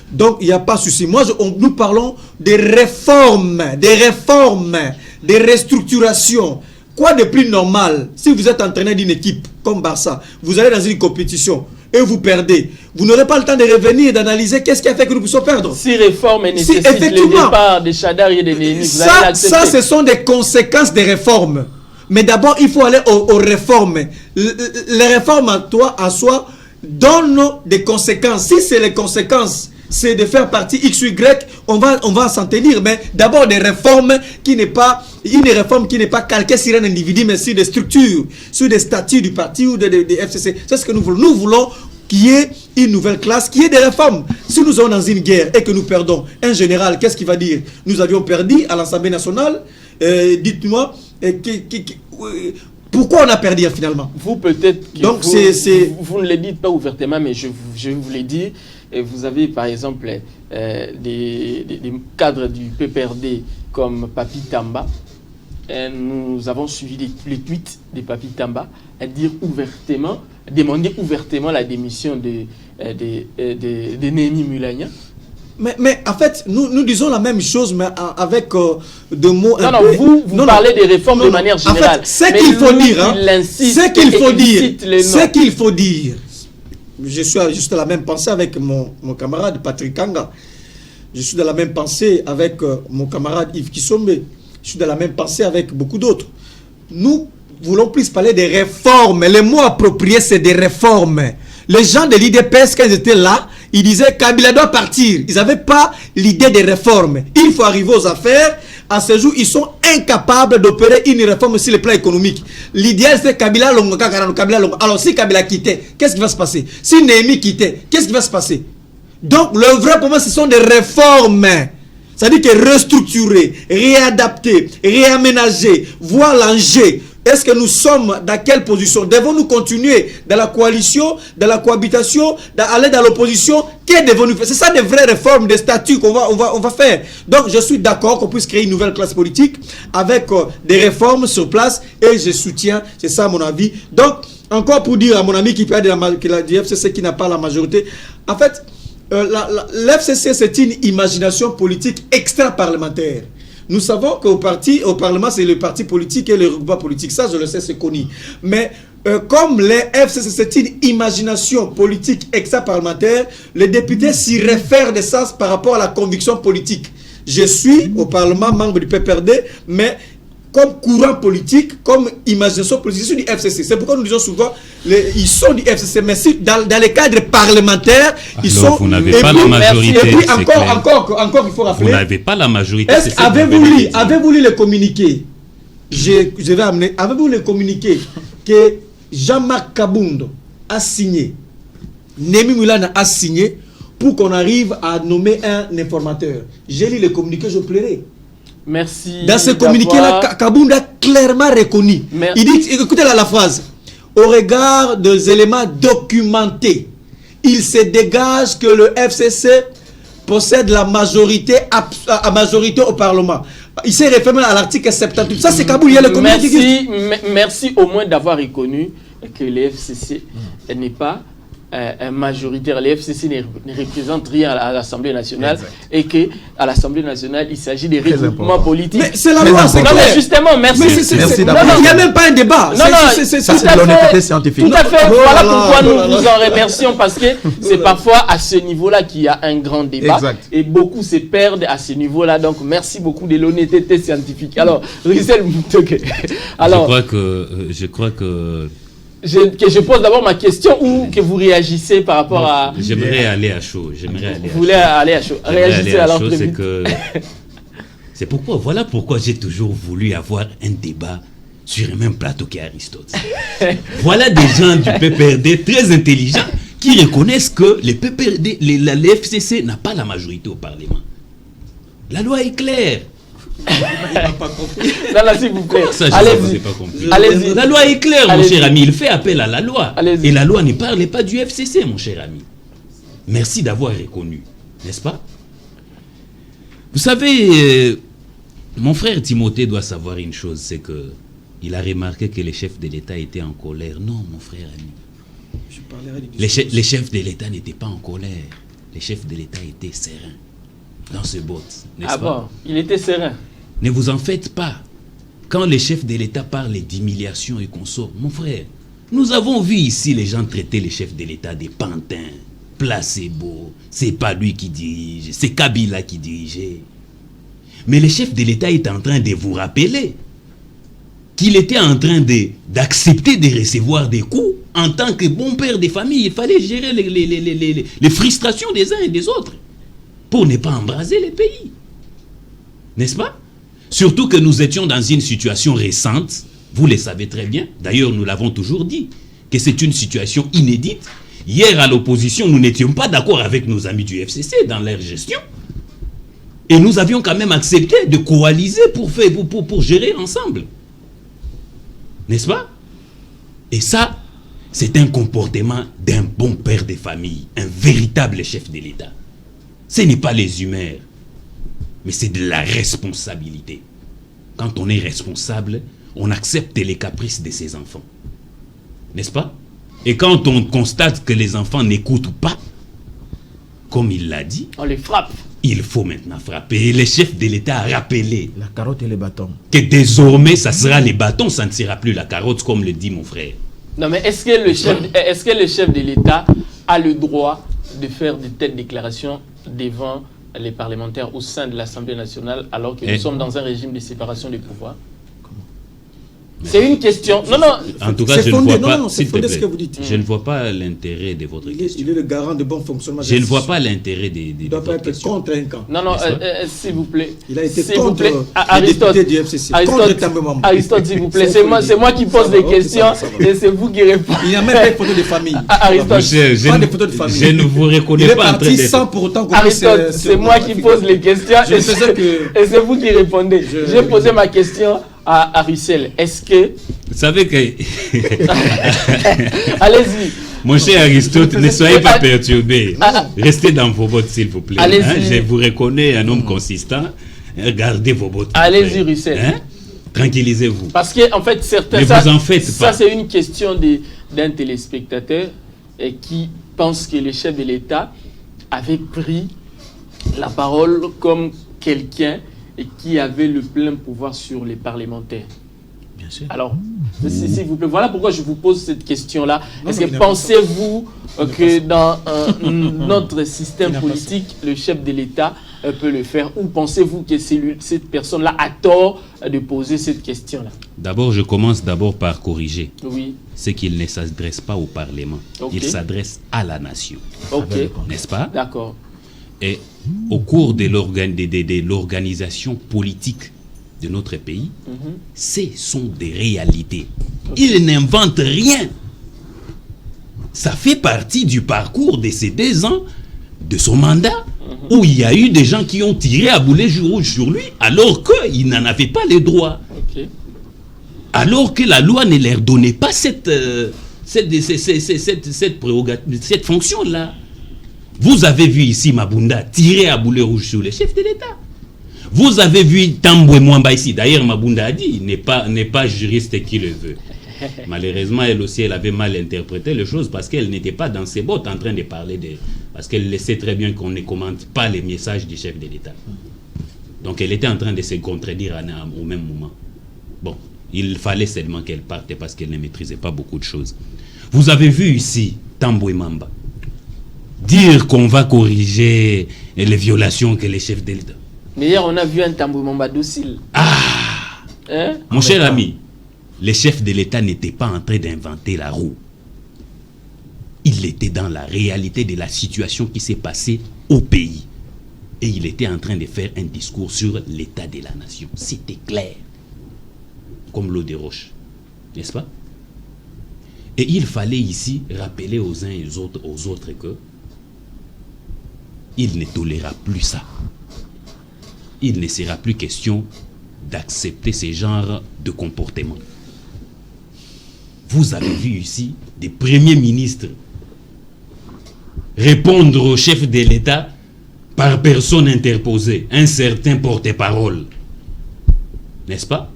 Donc, il n'y a pas de souci. Nous parlons des réformes, des restructurations. Quoi de plus normal? Si vous êtes entraîneur d'une équipe comme Barça, vous allez dans une compétition et vous perdez, vous n'aurez pas le temps de revenir et d'analyser qu'est-ce qui a fait que nous puissions perdre. Si réforme nécessite le départ de Chadari et de Néhémie, vous allez l'accepter. Ça, ce sont des conséquences des réformes. Mais d'abord, il faut aller aux réformes. Les réformes à soi donnent des conséquences. Si c'est les conséquences, c'est de faire partie X ou Y, on va s'en tenir. Mais d'abord, des réformes qui n'est pas calquée sur un individu, mais sur des structures, sur des statuts du parti ou des FCC. C'est ce que nous voulons. Nous voulons qu'il y ait une nouvelle classe, qu'il y ait des réformes. Si nous sommes dans une guerre et que nous perdons, un général, qu'est-ce qu'il va dire? Nous avions perdu à l'Assemblée nationale. dites-moi, pourquoi on a perdu finalement? Vous peut-être, donc vous ne le dites pas ouvertement, mais je vais vous le dire. Et vous avez par exemple des cadres du PPRD comme Papi Tamba. Et nous avons suivi les tweets de Papi Tamba à dire ouvertement, demander ouvertement la démission de Némi Mulanya. Mais en fait, nous disons la même chose, mais avec de mots. Vous parlez des réformes de manière générale. En fait, ce qu'il faut dire, je suis de la même pensée avec mon camarade Patrick Kanga. Je suis de la même pensée avec mon camarade Yves Kisombe. Je suis de la même pensée avec beaucoup d'autres. Nous voulons plus parler des réformes. Les mots appropriés, c'est des réformes. Les gens de l'IDPS, quand ils étaient là, ils disaient Kabila doit partir. Ils n'avaient pas l'idée des réformes. Il faut arriver aux affaires. À ce jour, ils sont incapables d'opérer une réforme sur le plan économique. L'idéal, c'est Kabila Longo. Alors, si Kabila quittait, qu'est-ce qui va se passer? Si Némi quittait, qu'est-ce qui va se passer? Donc, le vrai problème, ce sont des réformes. C'est-à-dire que restructurer, réadapter, réaménager, voir l'enjeu. Est-ce que nous sommes dans quelle position? Devons-nous continuer dans la coalition, dans la cohabitation, aller dans l'opposition? Qu'est devons-nous faire? C'est ça des vraies réformes, des statuts qu'on va faire. Donc je suis d'accord qu'on puisse créer une nouvelle classe politique avec des réformes sur place et je soutiens, c'est ça mon avis. Donc encore pour dire à mon ami qui parle du FCC qui n'a pas la majorité, en fait, l'FCC c'est une imagination politique extra-parlementaire. Nous savons qu'au Parlement, c'est le parti politique et le regroupement politique. Ça, je le sais, c'est connu. Mais comme les FCC, c'est une imagination politique extra-parlementaire, les députés s'y réfèrent de sens par rapport à la conviction politique. Je suis au Parlement membre du PPRD, mais comme courant politique, comme imagination politique, je suis du FCC. C'est pourquoi nous disons souvent, ils sont du FCC, mais si dans les cadres parlementaires, ils sont... Vous n'avez pas la majorité. Et puis encore, il faut rappeler... Vous n'avez pas la majorité. Avez-vous lu le communiqué? Je vais amener... Avez-vous le communiqué que Jean-Marc Kabundo a signé, Némi Mulanya a signé, pour qu'on arrive à nommer un informateur? J'ai lu le communiqué, je plairais. Merci. Dans ce communiqué-là, Kabundo a clairement reconnu. Il dit, écoutez la phrase, au regard des éléments documentés, il se dégage que le FCC possède la majorité, au Parlement. Il s'est référé à l'article 78. Ça, c'est Kabundo, il y a le communiqué. Merci au moins d'avoir reconnu que le FCC n'est pas majoritaire. Les FCC ne représentent rien à l'Assemblée nationale. Exact. Et qu'à l'Assemblée nationale, il s'agit des regroupements politiques. Mais c'est la loi, c'est clair. Mais justement, merci. Il n'y a même pas un débat. C'est l'honnêteté scientifique. Tout à fait. Voilà pourquoi nous vous en remercions, parce que c'est parfois à ce niveau-là qu'il y a un grand débat. Exact. Et beaucoup se perdent à ce niveau-là. Donc, merci beaucoup de l'honnêteté scientifique. Alors, Rizal Moutoke. Alors, je crois que je pose d'abord ma question ou que vous réagissez par rapport à... J'aimerais aller à chaud. Vous voulez aller à chaud. Réagissez alors. C'est pourquoi, voilà pourquoi j'ai toujours voulu avoir un débat sur le même plateau qu'Aristote. Voilà des gens du PPRD très intelligents qui reconnaissent que les PPRD, la FCC n'a pas la majorité au Parlement. La loi est claire. Il n'a pas compris. Non, s'il vous plaît. Allez-y. La loi est claire, mon cher ami. Il fait appel à la loi. Et la loi ne parle pas du FCC, mon cher ami. Merci d'avoir reconnu, n'est-ce pas? Vous savez, mon frère Timothée doit savoir une chose, c'est que il a remarqué que les chefs de l'État étaient en colère. Non, mon frère ami. Les chefs de l'État n'étaient pas en colère. Les chefs de l'État étaient sereins dans ce bout, n'est-ce pas? Bon, il était serein. Ne vous en faites pas. Quand les chefs de l'État parlent d'humiliation et consorts, mon frère, nous avons vu ici les gens traiter les chefs de l'État des pantins, placebo, c'est pas lui qui dirige, c'est Kabila qui dirigeait. Mais le chef de l'État est en train de vous rappeler qu'il était en train d'accepter de recevoir des coups en tant que bon père de famille. Il fallait gérer les frustrations des uns et des autres pour ne pas embraser les pays. N'est-ce pas? Surtout que nous étions dans une situation récente, vous le savez très bien, d'ailleurs nous l'avons toujours dit, que c'est une situation inédite. Hier à l'opposition, nous n'étions pas d'accord avec nos amis du FCC dans leur gestion. Et nous avions quand même accepté de coaliser pour gérer ensemble. N'est-ce pas? Et ça, c'est un comportement d'un bon père de famille, un véritable chef de l'État. Ce n'est pas les humeurs, mais c'est de la responsabilité. Quand on est responsable, on accepte les caprices de ses enfants. N'est-ce pas? Et quand on constate que les enfants n'écoutent pas, comme il l'a dit, on les frappe. Il faut maintenant frapper. Et le chef de l'État a rappelé La carotte et les bâtons. Que désormais, ça sera les bâtons, ça ne sera plus la carotte, comme le dit mon frère. Non, mais est-ce que le chef de l'État a le droit de faire de telles déclarations devant les parlementaires au sein de l'Assemblée nationale alors que nous sommes dans un régime de séparation des pouvoirs? C'est une question. Non, non. En tout cas, je ne vois pas. C'est fondé ce que vous dites. Je ne vois pas l'intérêt de votre question. Il est le garant de bon fonctionnement. Je ne vois pas l'intérêt de votre question. Contre un camp. Non, non, s'il vous plaît. Il a été contre les Aristote, députés du FCC. Contre Tambemamba. Aristote, s'il vous plaît. C'est moi qui pose les questions et c'est vous qui répondez. Il n'y a même pas de photo de famille. Aristote, pas de photo de famille. Je ne vous reconnais pas en train de... sans pour autant qu'on Aristote, c'est moi qui pose les questions et c'est vous qui répondez. J'ai posé ma question à Russell. Est-ce que... Vous savez que... Allez-y. Mon cher Aristote, ne soyez pas perturbé. Restez dans vos bottes, s'il vous plaît. Je vous reconnais un homme consistant. Gardez vos bottes. Allez-y, Russell. Tranquillisez-vous. Parce que, en fait, certains... Mais vous en faites pas. Ça, c'est une question d'un téléspectateur qui pense que le chef de l'État avait pris la parole comme quelqu'un et qui avait le plein pouvoir sur les parlementaires. Bien sûr. Alors, s'il vous plaît, voilà pourquoi je vous pose cette question-là. Est-ce que pensez-vous que dans notre système politique, le chef de l'État peut le faire, ou pensez-vous que cette personne-là a tort de poser cette question-là? D'abord, je commence par corriger. Oui. C'est qu'il ne s'adresse pas au Parlement. Okay. Il s'adresse à la nation. Ok. N'est-ce pas? D'accord. Et au cours de l'organisation politique de notre pays, ce sont des réalités. Okay. Il n'invente rien. Ça fait partie du parcours de ces 2 ans de son mandat, où il y a eu des gens qui ont tiré à boulet rouge sur lui, alors qu'il n'en avait pas les droits. Okay. Alors que la loi ne leur donnait pas cette fonction-là. Vous avez vu ici Mabunda tirer à boulet rouge sur le chef de l'État. Vous avez vu Tambwe Mwamba ici. D'ailleurs, Mabunda a dit, n'est pas juriste qui le veut. Malheureusement, elle aussi, elle avait mal interprété les choses parce qu'elle n'était pas dans ses bottes en train de parler de... Parce qu'elle sait très bien qu'on ne commente pas les messages du chef de l'État. Donc, elle était en train de se contredire au même moment. Bon, il fallait seulement qu'elle parte parce qu'elle ne maîtrisait pas beaucoup de choses. Vous avez vu ici Tambwe Mwamba dire qu'on va corriger les violations que les chefs de l'État... Mais hier, on a vu un Tambwe Mwamba docile. Ah hein? Mon cher ami, les chefs de l'État n'étaient pas en train d'inventer la roue. Il était dans la réalité de la situation qui s'est passée au pays. Et il était en train de faire un discours sur l'état de la nation. C'était clair. Comme l'eau des roches. N'est-ce pas? Et il fallait ici rappeler aux uns et aux autres que il ne tolérera plus ça. Il ne sera plus question d'accepter ce genre de comportement. Vous avez vu ici des premiers ministres répondre au chef de l'État par personne interposée, un certain porte-parole. N'est-ce pas?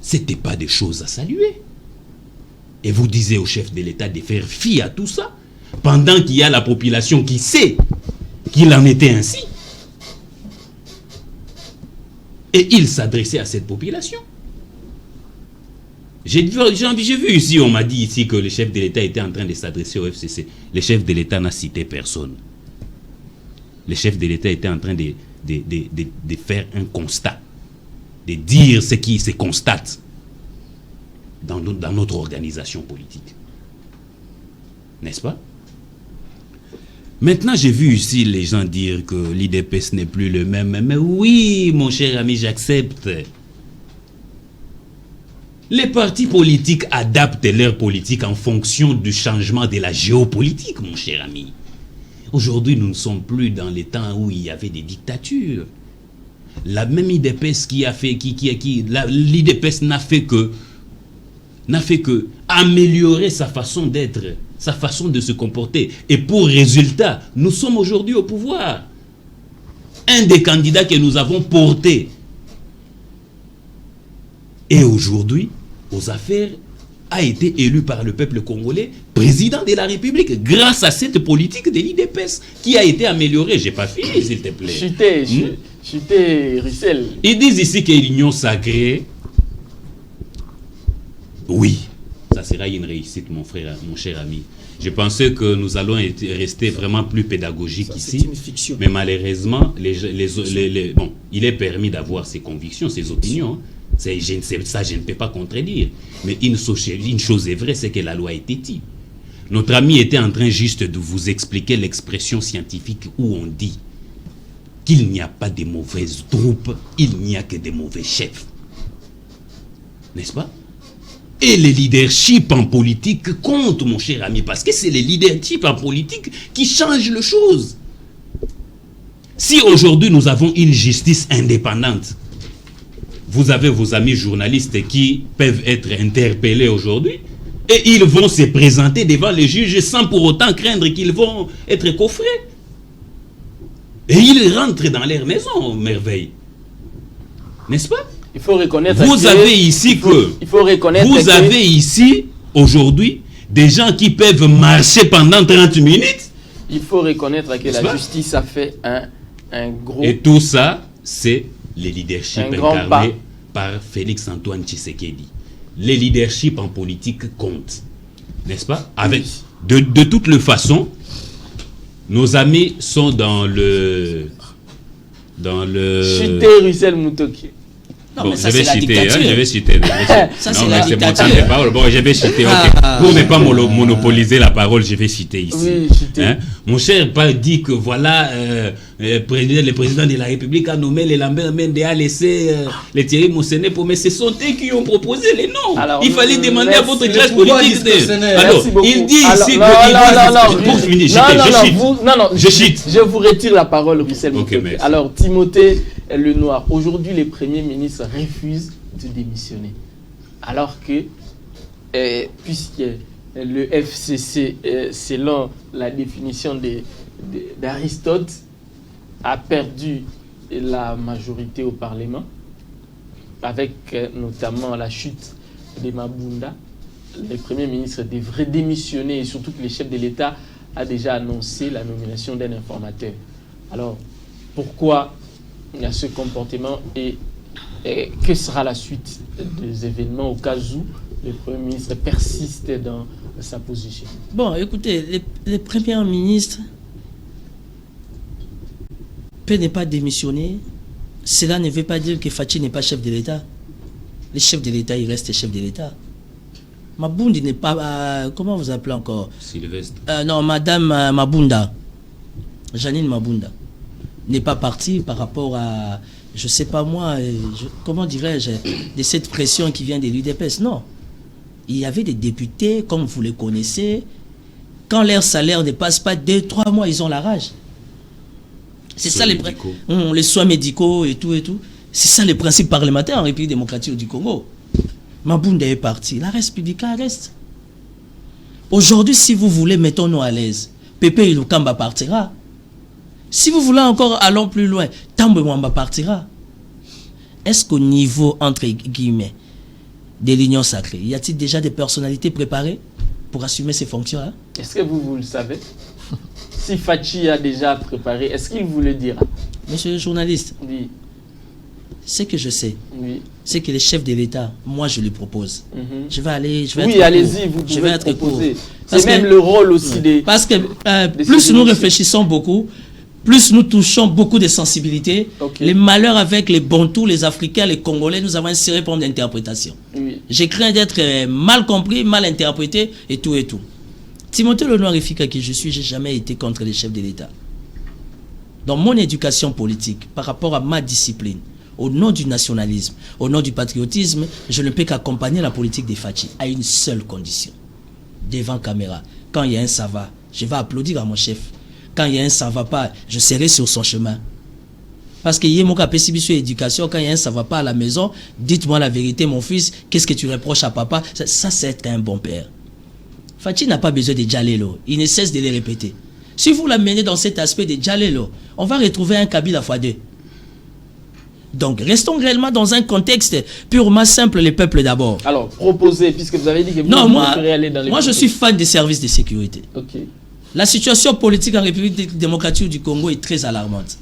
Ce n'était pas des choses à saluer. Et vous disiez au chef de l'État de faire fi à tout ça, pendant qu'il y a la population qui sait qu'il en était ainsi. Et il s'adressait à cette population. J'ai vu ici, on m'a dit ici que le chef de l'État était en train de s'adresser au FCC. Le chef de l'État n'a cité personne. Le chef de l'État était en train de faire un constat, de dire ce qui se constate dans notre organisation politique. N'est-ce pas? Maintenant, j'ai vu ici les gens dire que l'IDPS n'est plus le même. Mais oui, mon cher ami, j'accepte. Les partis politiques adaptent leur politique en fonction du changement de la géopolitique, mon cher ami. Aujourd'hui, nous ne sommes plus dans les temps où il y avait des dictatures. La même IDPS l'IDPS n'a fait que améliorer sa façon d'être, sa façon de se comporter. Et pour résultat, nous sommes aujourd'hui au pouvoir. Un des candidats que nous avons porté et aujourd'hui, aux affaires, a été élu par le peuple congolais président de la République grâce à cette politique de l'IDPS qui a été améliorée. J'ai pas fini, s'il te plaît. Chuté, Russell. Ils disent ici que l'union sacrée, oui, ça sera une réussite, mon frère, mon cher ami. Je pensais que nous allons rester vraiment plus pédagogiques ici. C'est une fiction. Mais malheureusement, bon, il est permis d'avoir ses convictions, ses opinions. Ça, je ne peux pas contredire. Mais une chose est vraie, c'est que la loi est têtue. Notre ami était en train juste de vous expliquer l'expression scientifique où on dit qu'il n'y a pas de mauvaises troupes, il n'y a que des mauvais chefs. N'est-ce pas? Et le leadership en politique compte, mon cher ami, parce que c'est le leadership en politique qui change les choses. Si aujourd'hui nous avons une justice indépendante, vous avez vos amis journalistes qui peuvent être interpellés aujourd'hui et ils vont se présenter devant les juges sans pour autant craindre qu'ils vont être coffrés. Et ils rentrent dans leur maison, merveille. N'est-ce pas? Il faut reconnaître vous avez ici vous avez ici aujourd'hui des gens qui peuvent marcher pendant 30 minutes. Il faut reconnaître que la justice a fait un gros... Et tout ça, c'est le leadership incarné par Félix Antoine Tshisekedi. Le leadership en politique compte. N'est-ce pas? Avec, de toutes les façons, nos amis sont dans le... Chuté Russell Mutoki. Non, bon, mais ça, c'est la dictature. Je vais citer. Ça, c'est la dictature. Bon, je vais citer. Pour ne pas monopoliser la parole, je vais citer ici. Oui, hein? Mon cher pas dit que voilà, le président de la République a nommé les Lambert Mende, a laissé les Thierry Moussene pour, mais ce sont eux qui ont proposé les noms. Alors, il fallait demander à votre classe politique. Alors, il dit ici je chute. Je vous retire la parole, Russell Mutoki. Alors, Timothée Lenoir, aujourd'hui, les premiers ministres refusent de démissionner. Alors que, puisque le FCC, selon la définition d'Aristote, a perdu la majorité au Parlement, avec notamment la chute de Mabunda, les premiers ministres devraient démissionner, et surtout que le chef de l'État a déjà annoncé la nomination d'un informateur. Alors, pourquoi il y a ce comportement et que sera la suite des événements au cas où le Premier ministre persiste dans sa position? Bon, écoutez, les premiers ministres peuvent ne pas démissionner. Cela ne veut pas dire que Fachi n'est pas chef de l'État. Le chef de l'État, il reste chef de l'État. Mabundi n'est pas... comment vous appelez encore? Sylvestre. Non, Madame Mabunda. Janine Mabunda n'est pas partie par rapport à, je sais pas moi, comment dirais-je, de cette pression qui vient de l'UDPS. Non. Il y avait des députés, comme vous les connaissez, quand leur salaire ne passe pas 2-3 mois, ils ont la rage. C'est ça les soins médicaux et tout. C'est ça les principes parlementaires en République démocratique du Congo. Mabunda est parti, la Républicaine reste. Aujourd'hui, si vous voulez, mettons-nous à l'aise. Pépé Ilukamba partira. Si vous voulez encore, allons plus loin. Tambo Mwamba partira. Est-ce qu'au niveau, entre guillemets, de l'Union sacrée, y a-t-il déjà des personnalités préparées pour assumer ces fonctions-là? Est-ce que vous le savez? Si Fachi a déjà préparé, est-ce qu'il vous le dira? Monsieur le journaliste, oui. Ce que je sais, oui, c'est que les chefs de l'État, moi je lui propose. Je vais aller, oui, allez-y, vous pouvez être proposer. C'est même le rôle aussi des... Parce que plus nous réfléchissons beaucoup, plus nous touchons beaucoup de sensibilités, les malheurs avec les Bantous, les Africains, les Congolais, nous avons un sérieux problème d'interprétation. Oui. J'ai craint d'être mal compris, mal interprété et tout et tout. Timothée Lenoir et Fika qui je suis, j'ai jamais été contre les chefs de l'État. Dans mon éducation politique, par rapport à ma discipline, au nom du nationalisme, au nom du patriotisme, je ne peux qu'accompagner la politique des Fachi à une seule condition. Devant caméra, quand il y a un ça va, je vais applaudir à mon chef. quand il y a un ça va pas, je serai sur son chemin. Parce qu'il y a mon cas sur éducation, quand il y a un ça va pas à la maison, dites-moi la vérité, mon fils, qu'est-ce que tu reproches à papa? Ça c'est être un bon père. Fatih n'a pas besoin de Djalelo, il ne cesse de les répéter. Si vous l'amenez dans cet aspect de Djalelo, on va retrouver un Kabila x2. Donc, restons réellement dans un contexte purement simple, les peuples d'abord. Alors, proposez, puisque vous avez dit que vous préférez aller dans les... Moi, je suis fan des services de sécurité. Ok. La situation politique en République démocratique du Congo est très alarmante.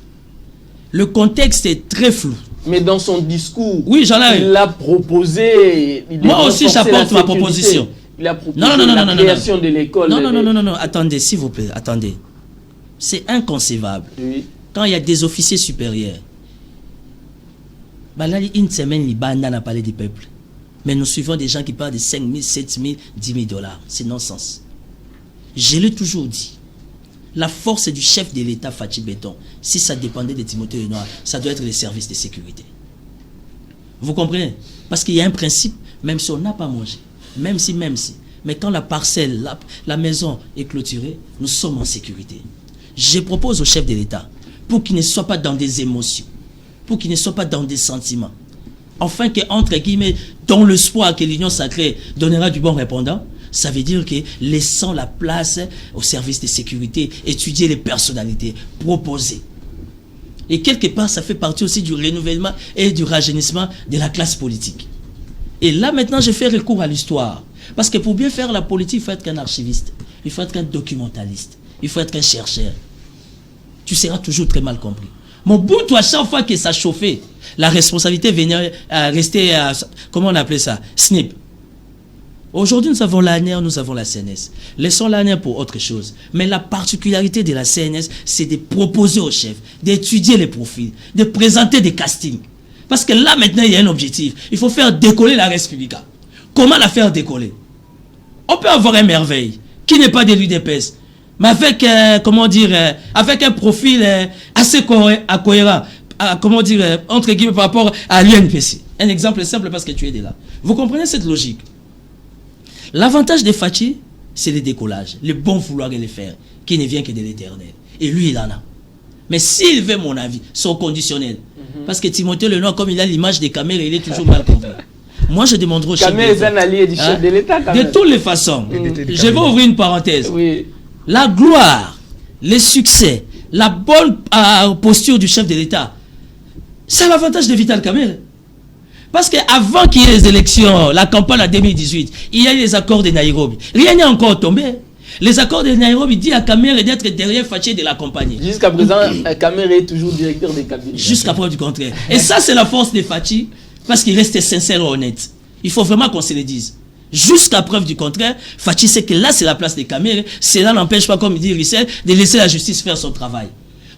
Le contexte est très flou. Mais dans son discours, oui, il a proposé... Moi aussi, j'apporte ma proposition. Il a proposé la création de l'école. Non, attendez, s'il vous plaît, attendez. C'est inconcevable. Oui. Quand il y a des officiers supérieurs, bah là, une semaine, l'Ibanda n'a parlé du peuple. Mais nous suivons des gens qui parlent de 5 000, 7 000, 10 000 $. C'est non-sens. Je l'ai toujours dit. La force du chef de l'État, Fathi Béton, si ça dépendait de Timothée Lenoir, ça doit être les services de sécurité. Vous comprenez? Parce qu'il y a un principe, même si on n'a pas mangé, même si. Mais quand la parcelle, la maison est clôturée, nous sommes en sécurité. Je propose au chef de l'État, pour qu'il ne soit pas dans des émotions, pour qu'il ne soit pas dans des sentiments, enfin qu'entre guillemets, dans l'espoir que l'union sacrée donnera du bon répondant, ça veut dire que laissons la place au service de sécurité, étudier les personnalités, proposer. Et quelque part, ça fait partie aussi du renouvellement et du rajeunissement de la classe politique. Et là, maintenant, je fais recours à l'histoire. Parce que pour bien faire la politique, il faut être qu'un archiviste, il faut être qu'un documentaliste, il faut être qu'un chercheur. Tu seras toujours très mal compris. Mon bout, à chaque fois que ça chauffait, la responsabilité venait à rester, comment on appelait ça? SNIP. Aujourd'hui, nous avons l'ANR, nous avons la CNS. Laissons l'ANR pour autre chose. Mais la particularité de la CNS, c'est de proposer au chef, d'étudier les profils, de présenter des castings. Parce que là, maintenant, il y a un objectif. Il faut faire décoller la République. Comment la faire décoller? On peut avoir un merveille qui n'est pas de l'UDPS, mais avec, avec un profil assez cohérent, comment dire, entre guillemets, par rapport à l'UNPC. Un exemple simple parce que tu es de là. Vous comprenez cette logique? L'avantage de Fathi, c'est le décollage, le bon vouloir et le faire, qui ne vient que de l'Éternel. Et lui, il en a. Mais s'il veut mon avis, son conditionnel, parce que Timothée Lenoir, comme il a l'image des caméras, il est toujours mal compris. Moi, je demanderai au chef de l'État. Caméra est un allié du chef de l'État, quand même. De toutes les façons, je vais ouvrir une parenthèse. Oui. La gloire, le succès, la bonne posture du chef de l'État, c'est l'avantage de Vital Kamerhe. Parce qu'avant qu'il y ait les élections, la campagne en 2018, il y a eu les accords de Nairobi. Rien n'est encore tombé. Les accords de Nairobi disent à Kamerhe d'être derrière Fathi de l'accompagner. Jusqu'à présent, Kamerhe est toujours directeur des cabinets. Jusqu'à preuve du contraire. Et ça, c'est la force de Fathi, parce qu'il reste sincère et honnête. Il faut vraiment qu'on se le dise. Jusqu'à preuve du contraire, Fathi sait que là, c'est la place de Kamerhe. Cela n'empêche pas, comme dit Rissel, de laisser la justice faire son travail.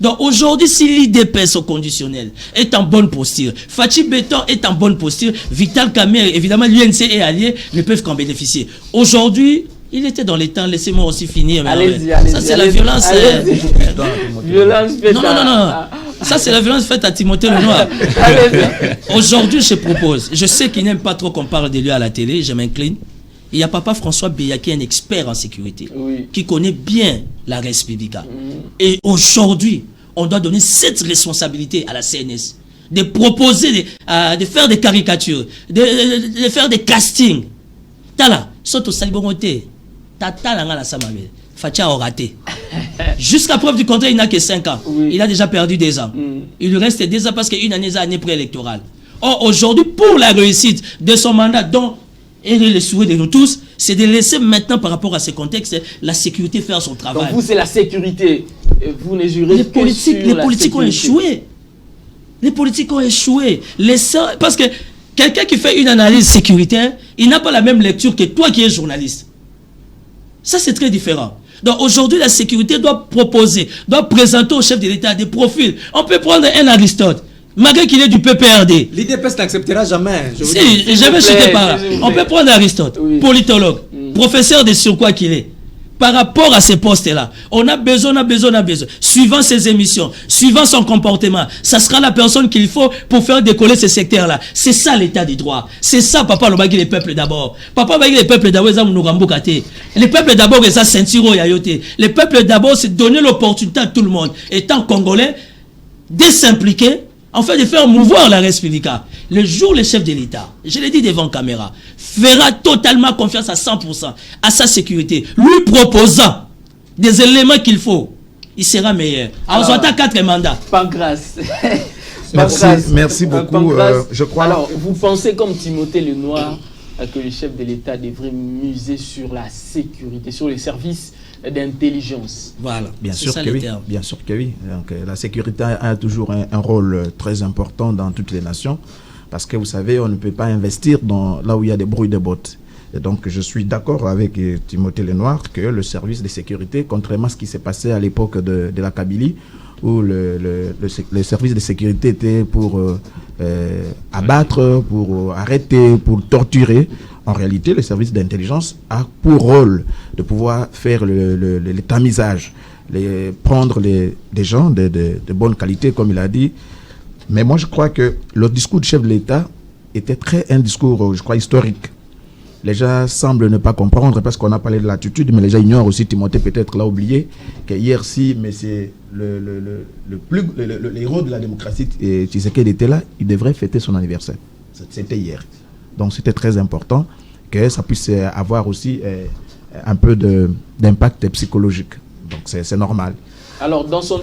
Donc aujourd'hui, si l'IDPS au conditionnel est en bonne posture, Fathi Béton est en bonne posture, Vital Kamerhe, évidemment l'UNC et alliés ne peuvent qu'en bénéficier. Aujourd'hui, il était dans les temps, laissez-moi aussi finir. Allez-y, ça c'est la violence. Violence faite non. Ça c'est la violence faite à Timothée Lenoir. Aujourd'hui, je propose, je sais qu'il n'aime pas trop qu'on parle de lui à la télé, je m'incline. Il y a Papa François Beya qui est un expert en sécurité, qui connaît bien la res publica. Et aujourd'hui, on doit donner cette responsabilité à la CNS, de proposer, de faire des caricatures, de faire des castings. Tala, saute au salibongoté, tata la samabé, Fathi a raté. Jusqu'à preuve du contraire, il n'a que 5 ans. Il a déjà perdu 2 ans. Il lui reste 2 ans parce qu'une année, c'est année préélectorale. Or, aujourd'hui, pour la réussite de son mandat, dont et le souhait de nous tous, c'est de laisser maintenant, par rapport à ce contexte, la sécurité faire son travail. Donc vous, c'est la sécurité. Vous ne jurez les politiques ont échoué. Les politiques ont échoué. Parce que quelqu'un qui fait une analyse sécuritaire, il n'a pas la même lecture que toi qui es journaliste. Ça, c'est très différent. Donc aujourd'hui, la sécurité doit proposer, doit présenter au chef de l'État des profils. On peut prendre un Aristote, malgré qu'il est du PPRD. L'IDPS n'acceptera jamais. Si, jamais cité par là. On peut prendre Aristote, politologue, professeur de sur quoi qu'il est. par rapport à ces postes-là. On a besoin. Suivant ses émissions, suivant son comportement, ça sera la personne qu'il faut pour faire décoller ces secteurs-là. C'est ça l'état du droit. C'est ça, papa, le bagui les peuples d'abord. Papa, le les peuples d'abord, les peuples d'abord, ils ont sentiro yayote. Les peuples d'abord, c'est donner l'opportunité à tout le monde, étant congolais, de s'impliquer, en fait, de faire mouvoir la République. Le jour, le chef de l'État, je l'ai dit devant caméra, fera totalement confiance à 100% à sa sécurité, lui proposant des éléments qu'il faut, il sera meilleur. Alors, on attend 4 mandats. Pancras. Merci beaucoup. Je crois. Alors, vous pensez comme Timothée Lenoir que le chef de l'État devrait miser sur la sécurité, sur les services d'intelligence? Voilà. Bien sûr que oui. Bien sûr que oui. Donc, la sécurité a toujours un rôle très important dans toutes les nations. Parce que vous savez, on ne peut pas investir là où il y a des bruits de bottes. Et donc, je suis d'accord avec Timothée Lenoir que le service de sécurité, contrairement à ce qui s'est passé à l'époque de la Kabylie, où le service de sécurité était pour abattre, pour arrêter, pour torturer, en réalité, le service d'intelligence a pour rôle de pouvoir faire le tamisage, prendre des gens de bonne qualité, comme il a dit. Mais moi, je crois que le discours du chef de l'État était un discours, je crois, historique. Les gens semblent ne pas comprendre parce qu'on a parlé de l'attitude, mais les gens ignorent aussi, Timothée peut-être l'a oublié, que hier, mais c'est l'héros de la démocratie, Tshisekedi était là, il devrait fêter son anniversaire. C'était hier. Donc c'était très important que ça puisse avoir aussi un peu d'impact psychologique. Donc c'est normal. Alors, dans son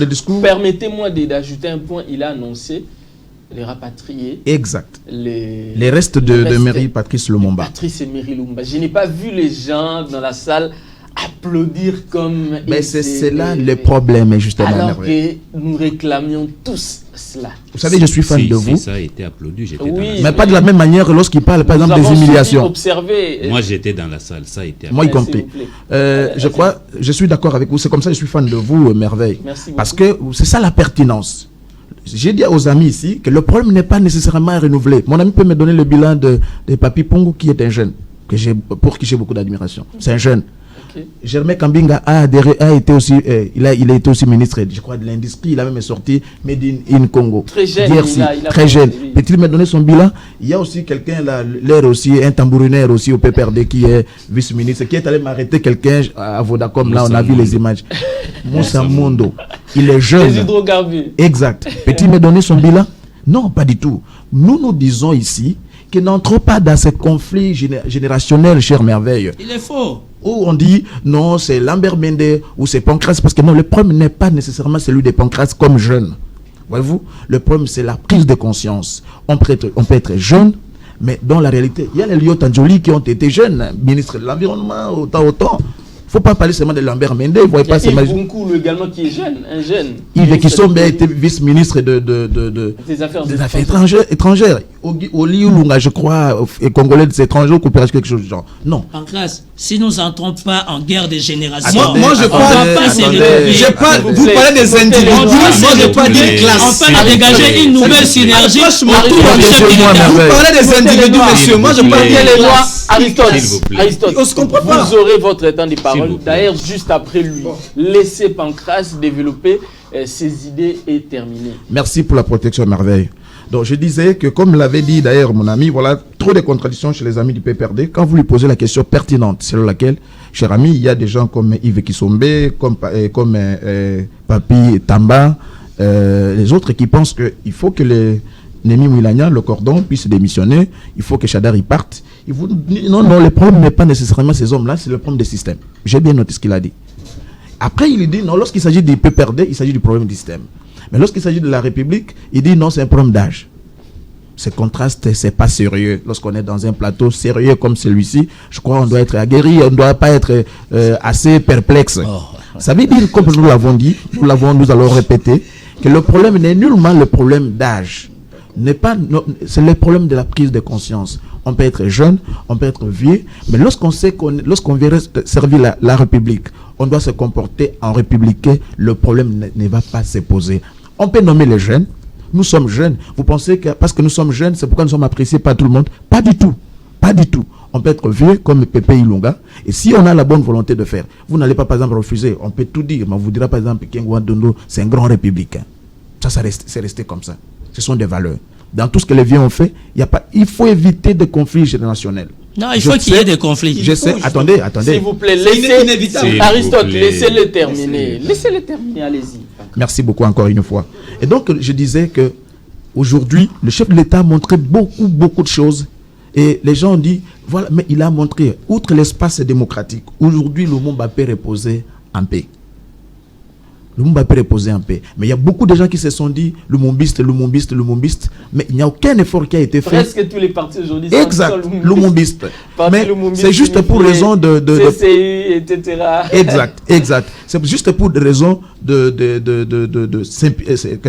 discours, permettez-moi d'ajouter un point. Il a annoncé les rapatriés. Exact. Les restes de Mairie Patrice Lumumba. Patrice et Mairie Lumumba. Je n'ai pas vu les gens dans la salle applaudir comme... Mais c'est là le problème, justement. Alors que nous réclamions tous cela. Vous savez, je suis fan de vous. Ça a été applaudi, j'étais dans la salle. Mais pas de la même manière lorsqu'il parle, par exemple, des humiliations. Moi, j'étais dans la salle, ça a été applaudi. Moi y compris. Je suis d'accord avec vous. C'est comme ça que je suis fan de vous, Merveille. Merci beaucoup. Parce que c'est ça la pertinence. J'ai dit aux amis ici que le problème n'est pas nécessairement renouvelé. Mon ami peut me donner le bilan de Papi Pongo, qui est un jeune, pour qui j'ai beaucoup d'admiration. C'est un jeune. Okay. Germain Kambinga a été aussi, il a été aussi ministre, je crois, de l'industrie. Il a même sorti Made in Congo. Très jeune. Très jeune. Peut-il me donner son bilan? Il y a aussi quelqu'un là, l'air aussi, un tambourinaire aussi au PPRD qui est vice-ministre, qui est allé m'arrêter quelqu'un à Vodacom. Là, on a vu les images. Moussa Mondo. Il est jeune. Les hydrocarbures. Exact. Peut-il me donner son bilan? Non, pas du tout. Nous disons ici qu'il n'entre pas dans ce conflit générationnel, chère Merveille. Il est faux. Où on dit non, c'est Lambert Mende ou c'est Pancras, parce que non, le problème n'est pas nécessairement celui de Pancras comme jeune. Voyez-vous, le problème c'est la prise de conscience. On peut être jeune, mais dans la réalité, il y a les Liot Tanjoli qui ont été jeunes, ministre de l'Environnement, autant. Il ne faut pas parler seulement de Lambert Mende. Vous voyez pas seulement. Il y a Yves également qui est jeune, un jeune. Yves Kisombe a été vice-ministre des Affaires étrangères. Oli Lunga, je crois, est congolais des étrangers ou coopération, quelque chose du genre. Non. Pancras, si nous n'entrons pas en guerre de génération, moi je parle. Vous parlez des individus. Moi je parle des classes. On peut dégager une nouvelle synergie. Vous parlez des individus, monsieur. Moi je parle des lois. Aristote, on se comprend pas. Vous aurez votre temps de parole. D'ailleurs, juste après lui, laissez Pancras développer ses idées et terminer. Merci pour la protection, Merveille. Donc je disais que, comme l'avait dit d'ailleurs mon ami, voilà, trop de contradictions chez les amis du PPRD. Quand vous lui posez la question pertinente, selon laquelle, cher ami, il y a des gens comme Yves Kisombe, comme Papi Tamba, les autres qui pensent qu'il faut que Némi Mouilagna, le cordon, puisse démissionner, il faut que Chadar y parte. Non, le problème n'est pas nécessairement ces hommes-là, c'est le problème des systèmes. J'ai bien noté ce qu'il a dit. Après, il dit, non, lorsqu'il s'agit du PPRD, il s'agit du problème du système. Mais lorsqu'il s'agit de la République, il dit non, c'est un problème d'âge. Ce contraste, c'est pas sérieux. Lorsqu'on est dans un plateau sérieux comme celui-ci, je crois qu'on doit être aguerri, on ne doit pas être assez perplexe. Ça veut dire, comme nous l'avons dit, nous allons répéter, que le problème n'est nullement le problème d'âge. C'est le problème de la prise de conscience. On peut être jeune, on peut être vieux, mais lorsqu'on veut servir la République, on doit se comporter en républicain, le problème ne va pas se poser. On peut nommer les jeunes, nous sommes jeunes. Vous pensez que parce que nous sommes jeunes, c'est pourquoi nous sommes appréciés par tout le monde? Pas du tout. Pas du tout. On peut être vieux comme Pépé Ilunga. Et si on a la bonne volonté de faire, vous n'allez pas, par exemple, refuser. On peut tout dire. Mais on vous dira, par exemple, Kengo Ndondo, c'est un grand républicain. C'est resté comme ça. Ce sont des valeurs. Dans tout ce que les vieux ont fait, il faut éviter des conflits générationnels. Non, il faut qu'il y ait des conflits. Je sais, attendez. S'il vous plaît, laissez Aristote, laissez-le terminer. Laissez-le terminer, allez-y. Merci beaucoup encore une fois. Et donc, je disais que aujourd'hui, le chef de l'État a montré beaucoup de choses. Et les gens ont dit, voilà, mais il a montré, outre l'espace démocratique, aujourd'hui, le monde peut reposer en paix. Le monde peut reposer en paix. Mais il y a beaucoup de gens qui se sont dit, le mombiste, mais il n'y a aucun effort qui a été fait. Presque tous les partis aujourd'hui sont exact, le mombiste. Mais c'est juste pour raison de CCI, etc. Exact. C'est juste pour des raisons qu'est-ce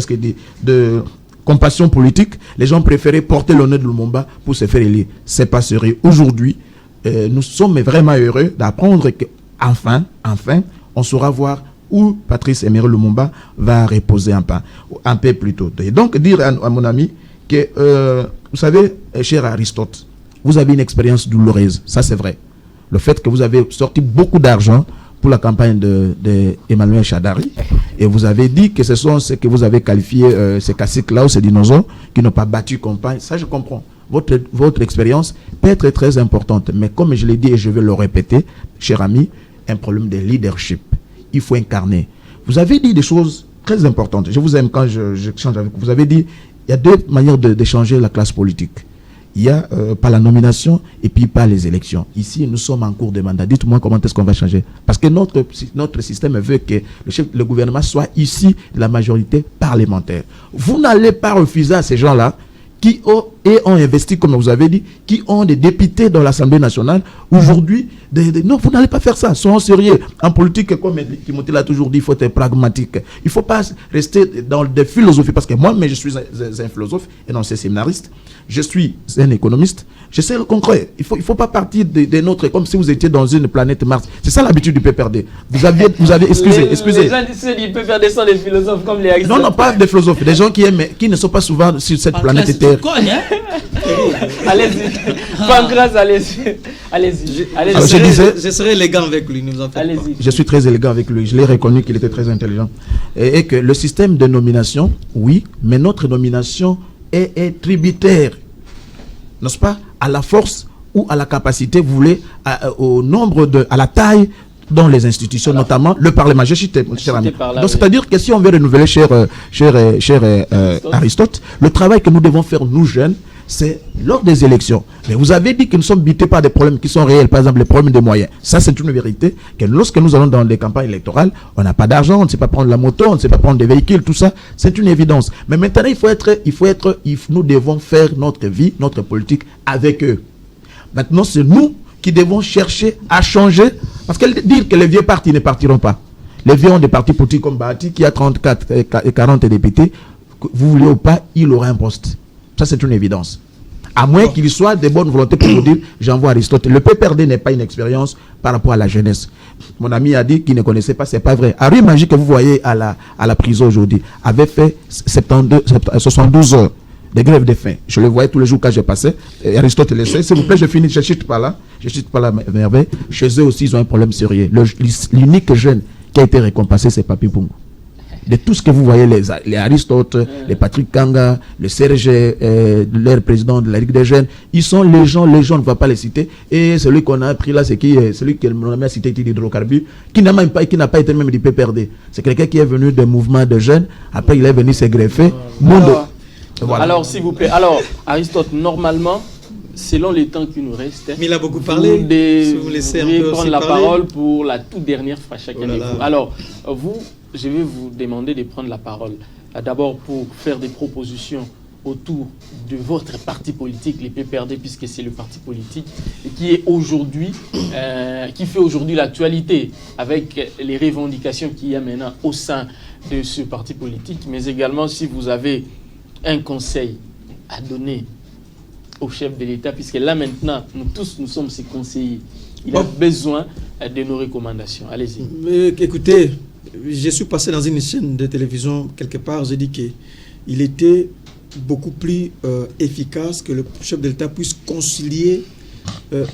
qu'il dit, de compassion politique. Les gens préféraient porter l'honneur de Lumumba pour se faire élire. C'est pas sérieux. Aujourd'hui, nous sommes vraiment heureux d'apprendre qu'enfin, on saura voir où Patrice Emery Lumumba va reposer un peu plus tôt. Et donc, dire à mon ami que, vous savez, cher Aristote, vous avez une expérience douloureuse, ça c'est vrai. Le fait que vous avez sorti beaucoup d'argent pour la campagne de Emmanuel Shadari, et vous avez dit que ce sont ceux que vous avez qualifiés, ces caciques-là ou ces dinosaures qui n'ont pas battu campagne. Ça, je comprends. Votre expérience peut être très importante, mais comme je l'ai dit et je vais le répéter, cher ami, un problème de leadership. Il faut incarner. Vous avez dit des choses très importantes. Je vous aime quand j'échange avec vous. Vous avez dit, il y a deux manières de changer la classe politique. Il y a par la nomination et puis par les élections. Ici, nous sommes en cours de mandat. Dites-moi comment est-ce qu'on va changer. Parce que notre système veut que le gouvernement soit issu de la majorité parlementaire. Vous n'allez pas refuser à ces gens-là qui ont investi, comme vous avez dit, qui ont des députés dans l'Assemblée nationale. Aujourd'hui, non, vous n'allez pas faire ça. Soyons sérieux. En politique, comme Timothée l'a toujours dit, il faut être pragmatique. Il ne faut pas rester dans des philosophies. Parce que moi, je suis un philosophe et non, c'est séminariste. Je suis un économiste. Je sais le concret. Il faut pas partir de notre, comme si vous étiez dans une planète Mars. C'est ça l'habitude du PPRD. Vous avez, excusez. Les gens du PPRD sont des philosophes comme les Aristote. Non, pas des philosophes. Des gens qui ne sont pas souvent sur cette planète Terre. Allez-y. Pancras, allez-y. Je serai élégant avec lui. Je suis très élégant avec lui. Je l'ai reconnu qu'il était très intelligent. Et que le système de nomination, oui, mais notre nomination est tributaire, n'est-ce pas, à la force ou à la capacité, vous voulez, au nombre à la taille dans les institutions, alors, notamment le Parlement. Je cite, cher ami. Donc, c'est-à-dire que si on veut renouveler, cher Aristote, le travail que nous devons faire, nous jeunes, c'est lors des élections. Mais vous avez dit que nous sommes butés par des problèmes qui sont réels, par exemple les problèmes des moyens. Ça, c'est une vérité, que lorsque nous allons dans les campagnes électorales, on n'a pas d'argent, on ne sait pas prendre la moto, on ne sait pas prendre des véhicules, tout ça, c'est une évidence. Mais maintenant, nous devons faire notre vie, notre politique avec eux. Maintenant, c'est nous qui devons chercher à changer, parce que dire que les vieux partis ne partiront pas. Les vieux ont des partis politiques comme Bahati, qui a 34 et 40 députés, vous voulez ou pas, il aura un poste. Ça, c'est une évidence. À moins qu'il soit de bonne volonté pour vous dire, j'envoie Aristote. Le PPRD n'est pas une expérience par rapport à la jeunesse. Mon ami a dit qu'il ne connaissait pas, c'est pas vrai. Harry Magie, que vous voyez à la prison aujourd'hui, avait fait 72 heures de grève de faim. Je le voyais tous les jours quand je passais. Et Aristote le sait. S'il vous plaît, je finis. Je ne chute pas là. Merveille. Chez eux aussi, ils ont un problème sérieux. L'unique jeune qui a été récompensé, c'est Papi Pungu. De tout ce que vous voyez, les Aristote, les Patrick Kanga, le Serge, leur président de la Ligue des Jeunes, ils sont les gens ne va pas les citer. Et celui qu'on a pris là, c'est celui qui a cité d'hydrocarbures, qui n'a pas été même du PPRD. C'est quelqu'un qui est venu d'un mouvement de jeunes, après il est venu se greffer. Voilà. Alors, s'il vous plaît, Aristote, normalement, selon les temps qui nous restent, mais il a beaucoup parlé. Si vous laissez un peu prendre la parole pour la toute dernière fois chacun de vous. Alors, je vais vous demander de prendre la parole. D'abord pour faire des propositions autour de votre parti politique, les PPRD, puisque c'est le parti politique qui est aujourd'hui, qui fait aujourd'hui l'actualité avec les revendications qu'il y a maintenant au sein de ce parti politique, mais également si vous avez un conseil à donner au chef de l'État, puisque là maintenant, nous sommes ses conseillers. Il a besoin de nos recommandations. Allez-y. Écoutez, je suis passé dans une chaîne de télévision quelque part, j'ai dit qu'il était beaucoup plus efficace que le chef de l'État puisse concilier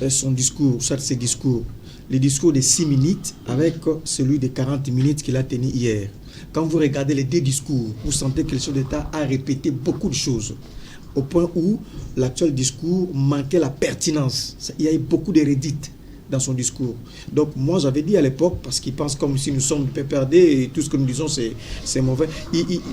son discours, soit ses discours, le discours de 6 minutes avec celui de 40 minutes qu'il a tenu hier. Quand vous regardez les 2 discours, vous sentez que le chef d'État a répété beaucoup de choses, au point où l'actuel discours manquait la pertinence. Il y a eu beaucoup de redites dans son discours. Donc moi j'avais dit à l'époque, parce qu'il pense comme si nous sommes du PPRD et tout ce que nous disons c'est mauvais,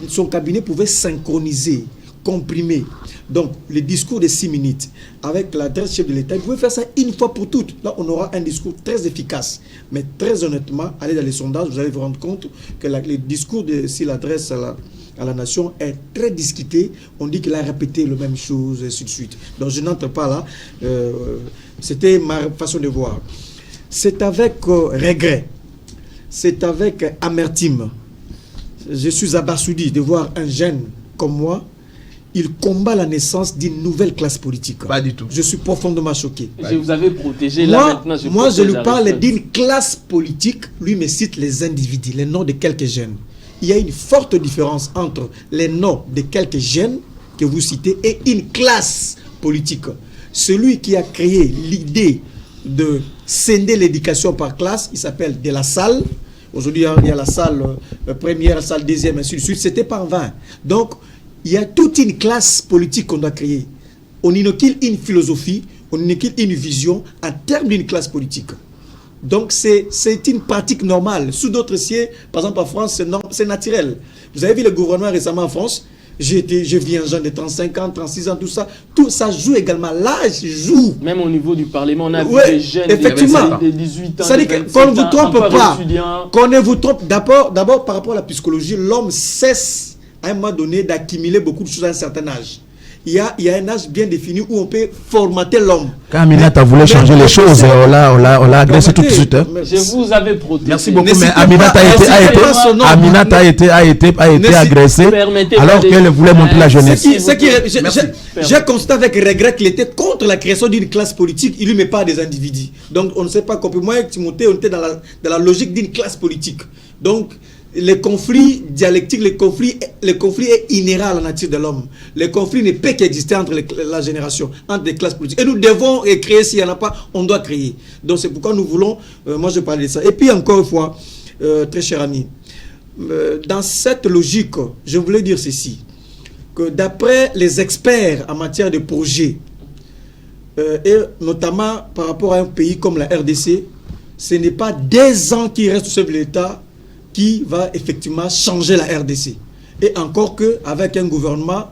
son cabinet pouvait synchroniser, comprimer. Donc le discours de 6 minutes avec l'adresse chef de l'État, il pouvait faire ça une fois pour toutes. Là on aura un discours très efficace. Mais très honnêtement, allez dans les sondages, vous allez vous rendre compte que le discours de si l'adresse à la nation est très discuté. On dit qu'il a répété la même chose, et ainsi de suite. Donc je n'entre pas là. C'était ma façon de voir. C'est avec regret, c'est avec amertume. Je suis abasourdi de voir un jeune comme moi, il combat la naissance d'une nouvelle classe politique. Pas du tout. Je suis profondément choqué. Je vous avais protégé. Moi, je lui parle d'une classe politique. Lui me cite les individus, les noms de quelques jeunes. Il y a une forte différence entre les noms de quelques jeunes que vous citez et une classe politique. Celui qui a créé l'idée de scinder l'éducation par classe, il s'appelle De La Salle. Aujourd'hui, il y a la salle première, la salle deuxième, ainsi de suite. C'était pas en vain. Donc, il y a toute une classe politique qu'on doit créer. On inocule une philosophie, on inocule une vision en termes d'une classe politique. Donc, c'est une pratique normale. Sous d'autres cieux, par exemple en France, c'est naturel. Vous avez vu le gouvernement récemment en France, je vis un jeune de 35 ans, 36 ans, tout ça joue également. L'âge joue. Même au niveau du Parlement, on a vu des jeunes effectivement. de 18 ans. C'est-à-dire qu'on ne vous trompe pas. Qu'on ne vous trompe. D'abord, par rapport à la psychologie, l'homme cesse à un moment donné d'accumuler beaucoup de choses à un certain âge. Il y a un âge bien défini où on peut formater l'homme. Quand Aminata voulait changer les choses, on l'a agressé tout de suite. Hein. Je vous avais protégé. Merci beaucoup, mais Aminata a été agressée alors qu'elle voulait montrer la jeunesse. J'ai constaté avec regret qu'il était contre la création d'une classe politique. Il ne lui met pas des individus. Donc on ne sait pas comprendre. Moi et Timothée, on était dans la logique d'une classe politique. Donc les conflits dialectiques, les conflits est inhérent à la nature de l'homme. Les conflits ne peuvent qu'exister entre la génération, entre les classes politiques. Et nous devons créer, s'il n'y en a pas, on doit créer. Donc c'est pourquoi nous voulons, moi je parlais de ça. Et puis encore une fois, très cher ami, dans cette logique, je voulais dire ceci, que d'après les experts en matière de projets, et notamment par rapport à un pays comme la RDC, ce n'est pas 10 ans qui reste au chef de l'État qui va effectivement changer la RDC. Et encore qu'avec un gouvernement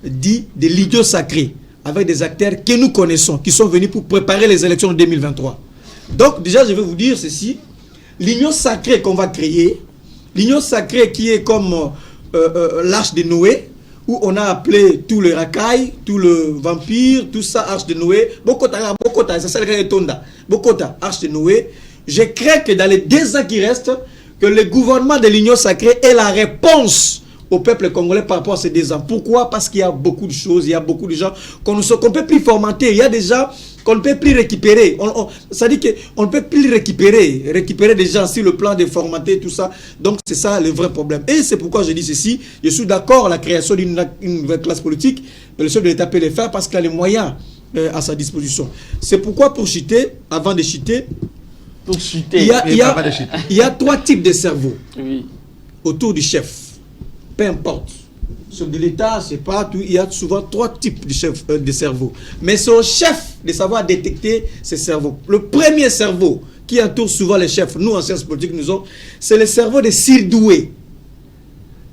dit de l'idiot sacré, avec des acteurs que nous connaissons, qui sont venus pour préparer les élections de 2023. Donc déjà, je vais vous dire ceci, l'union sacrée qu'on va créer, l'union sacrée qui est comme l'arche de Noé, où on a appelé tous les racailles, tous les vampires, tout ça, arche de Noé, Bokota, c'est ça le Tonda, Bokota, arche de Noé. Je crains que dans les 2 ans qui restent, que le gouvernement de l'Union sacrée ait la réponse au peuple congolais par rapport à ces 2 ans. Pourquoi? Parce qu'il y a beaucoup de choses, il y a beaucoup de gens qu'on ne peut plus formater. Il y a des gens qu'on ne peut plus récupérer. Ça dit qu'on ne peut plus récupérer des gens sur le plan de formater, tout ça. Donc c'est ça le vrai problème. Et c'est pourquoi je dis ceci. Je suis d'accord à la création d'une nouvelle classe politique, mais le chef de l'État peut le faire parce qu'il a les moyens à sa disposition. C'est pourquoi pour chuter, avant de chuter, il y a 3 types de cerveaux autour du chef. Peu importe. Chef de l'État, c'est pas tout. Il y a souvent 3 types de cerveaux. Mais c'est au chef de savoir détecter ces cerveaux. Le premier cerveau qui entoure souvent les chefs, nous en sciences politiques, c'est le cerveau de surdoué.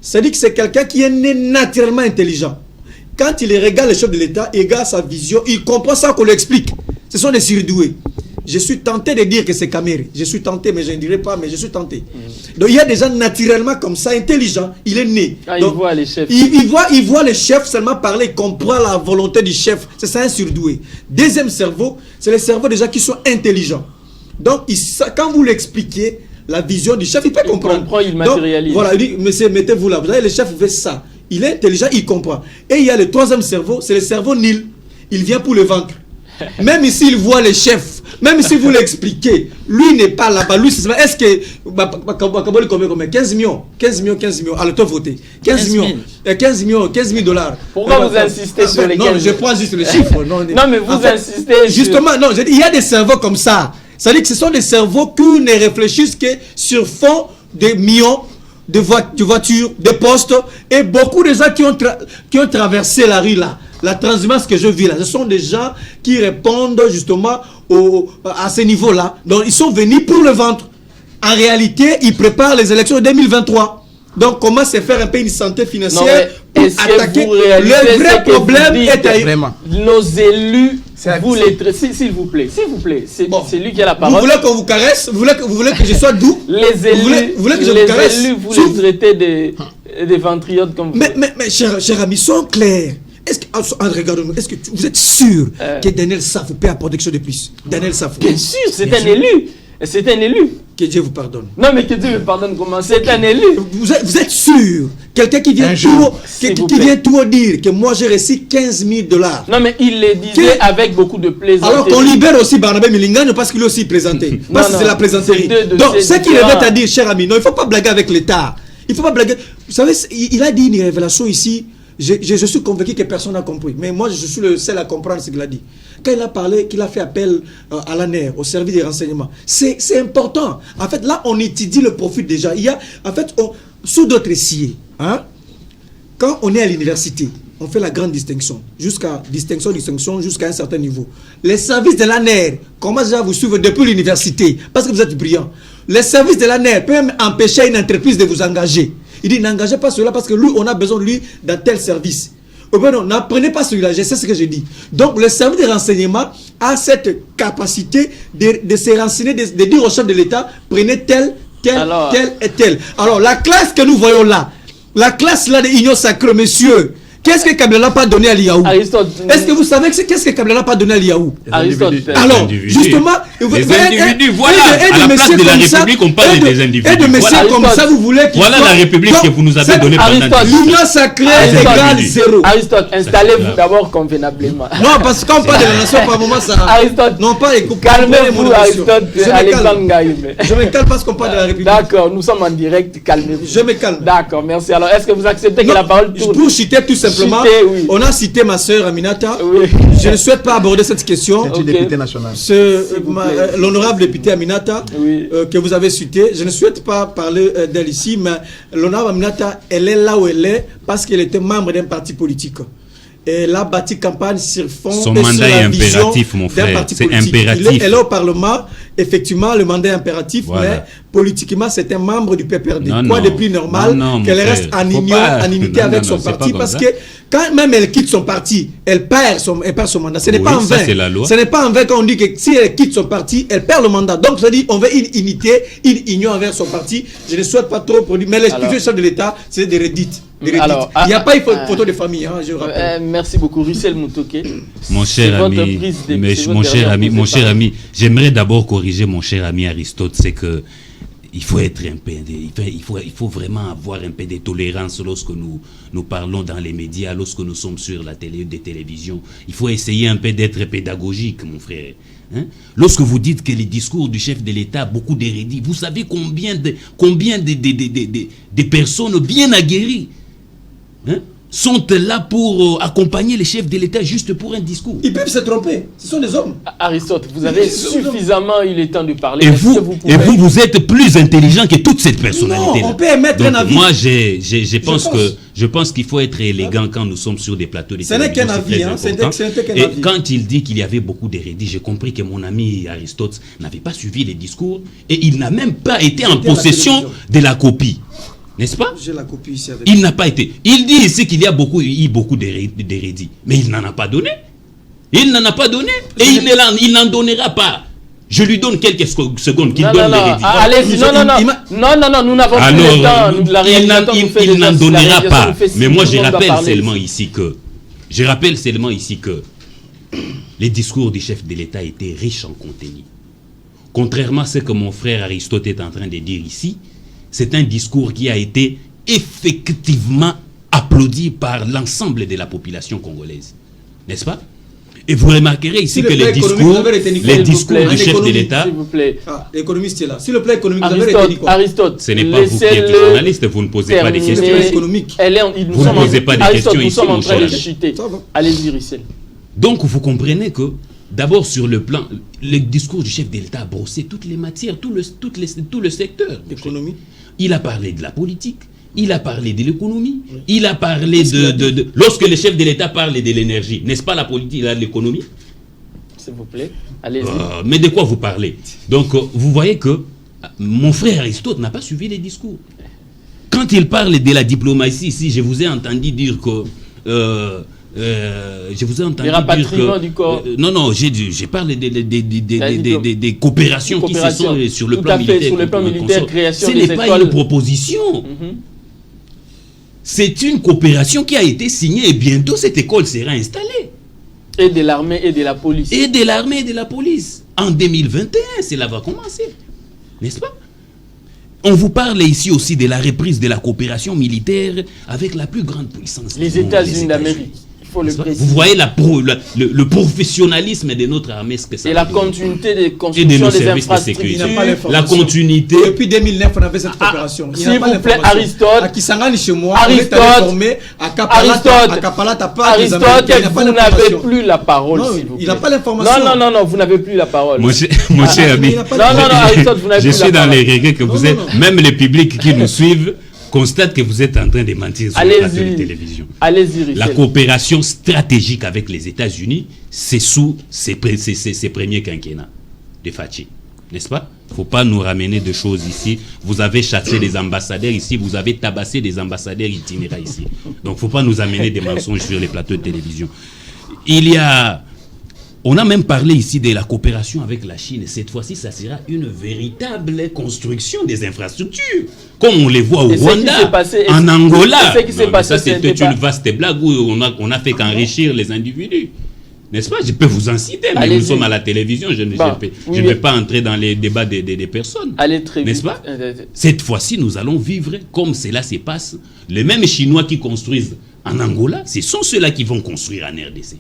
C'est-à-dire que c'est quelqu'un qui est né naturellement intelligent. Quand il regarde le chef de l'État, il regarde sa vision, il comprend ça qu'on lui explique. Ce sont des surdoués. Je suis tenté de dire que c'est Kamere. Je suis tenté, mais je ne dirai pas, mais je suis tenté. Donc il y a des gens naturellement comme ça, intelligents. Il est né. Donc, il voit les chefs. Il voit les chefs seulement parler, il comprend la volonté du chef. C'est ça un surdoué. Deuxième cerveau, c'est le cerveau des gens qui sont intelligents. Donc quand vous l'expliquez, la vision du chef, il peut comprendre. Il comprend, il matérialise. Donc, voilà, il dit, monsieur, mettez-vous là. Vous savez, le chef fait ça. Il est intelligent, il comprend. Et il y a le 3e cerveau, c'est le cerveau nil. Il vient pour le vaincre. Même ici, il voit les chefs Même si vous l'expliquez, lui n'est pas là-bas. Lui, est-ce que combien 15 millions. Alors, toi, votez. 15 millions. 15 000 dollars. Pourquoi vous insistez sur les 15 Non, je prends juste le chiffre. Non, mais vous insistez justement, non, il y a des cerveaux comme ça. C'est-à-dire que ce sont des cerveaux qui ne réfléchissent que sur fond de millions de voitures, de postes, et beaucoup de gens qui ont traversé la rue là. La transhumance que je vis là, ce sont des gens qui répondent justement à ce niveau-là. Donc ils sont venus pour le ventre. En réalité, ils préparent les élections de 2023. Donc comment se faire un peu une santé financière pour attaquer. Le vrai problème est vraiment. Nos élus, vous les traitez, s'il vous plaît, c'est lui qui a la parole. Vous voulez qu'on vous caresse? Vous voulez que je sois doux? Les élus, vous voulez que je vous caresse? Vous les traitez des ventriotes comme vous. Mais cher ami, soyons clairs. Est-ce que, regarde-nous, est-ce que vous êtes sûr que Daniel Safou peut apporter quelque chose de plus? Daniel Safou. Bien sûr, c'est un élu. C'est un élu. Que Dieu vous pardonne. Non, mais que Dieu me pardonne comment? C'est un élu. Vous êtes sûr? Quelqu'un qui vient tout dire que moi j'ai reçu 15 000 dollars. Non, mais il le disait avec beaucoup de plaisir. Alors qu'on libère aussi Barnabé Milingano parce qu'il est aussi présenté. Parce que c'est la plaisanterie. Donc, ce qu'il avait à dire, cher ami, non, il ne faut pas blaguer avec l'État. Il ne faut pas blaguer. Vous savez, il a dit une révélation ici. Je suis convaincu que personne n'a compris. Mais moi, je suis le seul à comprendre ce qu'il a dit. Quand il a parlé, qu'il a fait appel à l'ANER, au service des renseignements, c'est important. En fait, là, on étudie le profil déjà. Il y a, en fait, sous d'autres sciés, hein, quand on est à l'université, on fait la grande distinction, jusqu'à jusqu'à un certain niveau. Les services de l'ANER commencent déjà à vous suivre depuis l'université, parce que vous êtes brillant. Les services de l'ANER peuvent même empêcher une entreprise de vous engager. Il dit, n'engagez pas celui-là parce que lui, on a besoin de lui dans tel service. Ben non, n'apprenez pas celui-là, je sais ce que je dis. Donc, le service de renseignement a cette capacité de se renseigner, de dire au chef de l'État, prenez tel et tel. Alors, la classe que nous voyons là, la classe là de Union Sacrée, monsieur, qu'est-ce que Kabila n'a pas donné à l'Iaou? Est-ce que vous savez qu'est-ce que Kabila n'a pas donné à l'Iaou? Alors, justement, les individus, voilà, à la place de la République, on parle des individus. Et de messieurs comme ça, vous voulez voilà la République que vous nous avez donnée pendant 10 ans. L'Union Sacrée égale 0. Aristote, installez-vous d'abord convenablement. Non, parce qu'on parle de la nation, par moment, ça... Aristote, non, pas les coupes. Calmez-vous, Aristote. Je me calme parce qu'on parle de la République. D'accord, nous sommes en direct, calmez-vous. Je me calme. D'accord, merci. Alors, est-ce que vous acceptez que la parole tourne? Pour citer tout simplement, oui. On a cité ma soeur Aminata. Oui. Je ne souhaite pas aborder cette question. C'est une députée nationale. L'honorable député Aminata, oui, que vous avez cité, je ne souhaite pas parler d'elle ici, mais l'honorable Aminata, elle est là où elle est parce qu'elle était membre d'un parti politique. Elle a bâti campagne sur fond. Son mandat est impératif, mon frère. C'est impératif. Elle est au Parlement, effectivement, le mandat est impératif, voilà. Mais politiquement, c'est un membre du PPRD. Quoi de plus normal qu'elle reste en unité avec son parti, parce que quand même elle quitte son parti, elle perd son mandat. Ce n'est pas en vain. Ce n'est pas en vain quand on dit que si elle quitte son parti, elle perd le mandat. Donc, ça dit, on veut une unité, une union envers son parti. Je ne souhaite pas trop produire, mais l'explication chef de l'État, c'est des redites. Alors, il n'y a pas une photo de famille, hein, je rappelle. Merci beaucoup, Russell Moutouké. Mon cher ami, j'aimerais d'abord corriger mon cher ami Aristote, c'est que il faut être un peu, il faut vraiment avoir un peu de tolérance lorsque nous parlons dans les médias, lorsque nous sommes sur la télévision. Il faut essayer un peu d'être pédagogique, mon frère. Hein? Lorsque vous dites que les discours du chef de l'État, beaucoup d'hérédits, vous savez combien de personnes bien aguerries, hein, sont là pour accompagner les chefs de l'État juste pour un discours. Ils peuvent se tromper, ce sont des hommes. Aristote, vous avez suffisamment eu le temps de parler. Et vous êtes plus intelligent que toute cette personnalité. Non, on peut émettre un avis. Moi, je pense qu'il faut être élégant quand nous sommes sur des plateaux de télévision. Ce n'est qu'un avis, hein, c'est qu'un avis. Et quand il dit qu'il y avait beaucoup d'hérédits, j'ai compris que mon ami Aristote n'avait pas suivi les discours et il n'a même pas été en possession de la copie. N'est-ce pas? J'ai la copie ici avec il n'a pas été. Il dit ici qu'il y a beaucoup d'hérédits. Mais il n'en a pas donné. Il n'en a pas donné. Et il n'en donnera pas. Je lui donne quelques secondes qu'il donne l'hérédit. Allez-y, non, nous n'avons plus le temps. Il n'en donnera pas. Mais moi, je rappelle seulement ici que les discours du chef de l'État étaient riches en contenu. Contrairement à ce que mon frère Aristote est en train de dire ici, c'est un discours qui a été effectivement applaudi par l'ensemble de la population congolaise. N'est-ce pas? Et vous remarquerez ici que les discours du chef de l'État... S'il vous plaît. L'économiste est là. Si le plan économique, vous avez retenu quoi? Aristote, ce n'est pas vous qui êtes journaliste, vous ne posez pas des questions. Économique. Vous ne posez pas des questions ici, nous sommes en train de cher. chuter. Allez-y, Rissel. Donc, vous comprenez que, d'abord, sur le plan, le discours du chef de l'État a brossé toutes les matières, tout le secteur. L'économie. Il a parlé de la politique, il a parlé de l'économie, il a parlé de... Lorsque le chef de l'État parle de l'énergie, n'est-ce pas la politique, l'économie? S'il vous plaît, allez-y. Mais de quoi vous parlez? Donc, vous voyez que mon frère Aristote n'a pas suivi les discours. Quand il parle de la diplomatie ici, je vous ai entendu dire que... je vous ai entendu dire que... du corps. Non, j'ai parlé des coopérations qui se sont sur le plan militaire. Sur le plan militaire, création ce des n'est pas écoles. une proposition. C'est une coopération qui a été signée et bientôt cette école sera installée. Et de l'armée et de la police. Et de l'armée et de la police. En 2021, cela va commencer. N'est-ce pas? On vous parle ici aussi de la reprise de la coopération militaire avec la plus grande puissance. Les États-Unis d'Amérique. Il faut le préciser. Vous voyez le professionnalisme de notre armée, ce que ça et la continuité des constructions des infrastructures. La continuité. Depuis 2009, on avait cette coopération. S'il vous plaît, Aristote. À Kisangani chez moi, Aristote, on est formé à Kapalata, Aristote, vous n'avez plus la parole. Il n'a pas l'information. Non, vous n'avez plus la parole. Mon cher ami, Aristote, vous n'avez plus la parole. Je suis dans les regrets que vous êtes, même les publics qui nous suivent, constate que vous êtes en train de mentir sur le plateau de télévision. Allez-y, la coopération stratégique avec les États-Unis, c'est sous ces premiers quinquennats de Fachi. N'est-ce pas? Il ne faut pas nous ramener de choses ici. Vous avez chassé des ambassadeurs ici, vous avez tabassé des ambassadeurs itinérants ici. Donc il ne faut pas nous amener des mensonges sur les plateaux de télévision. On a même parlé ici de la coopération avec la Chine. Cette fois-ci, ça sera une véritable construction des infrastructures. Comme on les voit au Rwanda, en Angola. Ça, c'était une vaste blague où on a fait qu'enrichir les individus. N'est-ce pas? Je peux vous en citer, mais nous sommes à la télévision. Je ne vais pas entrer dans les débats des personnes. N'est-ce pas? Cette fois-ci, nous allons vivre comme cela se passe. Les mêmes Chinois qui construisent en Angola, ce sont ceux-là qui vont construire en RDC.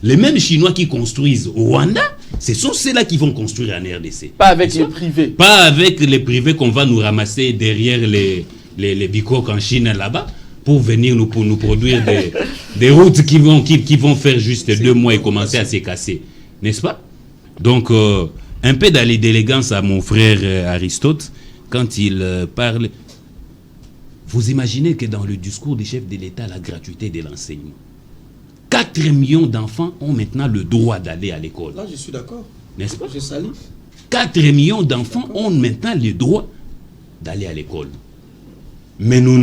Les mêmes Chinois qui construisent au Rwanda, ce sont ceux-là qui vont construire en RDC. Pas avec les privés. Pas avec les privés qu'on va nous ramasser derrière les bicoques en Chine là-bas pour venir nous produire des routes qui vont faire juste 2 mois et commencer à se casser. N'est-ce pas? Donc, un peu d'élégance à mon frère Aristote quand il parle. Vous imaginez que dans le discours du chef de l'État, la gratuité de l'enseignement. 4 millions d'enfants ont maintenant le droit d'aller à l'école. Là, je suis d'accord. N'est-ce pas? Je salue. 4 millions d'enfants ont maintenant le droit d'aller à l'école. Mais nous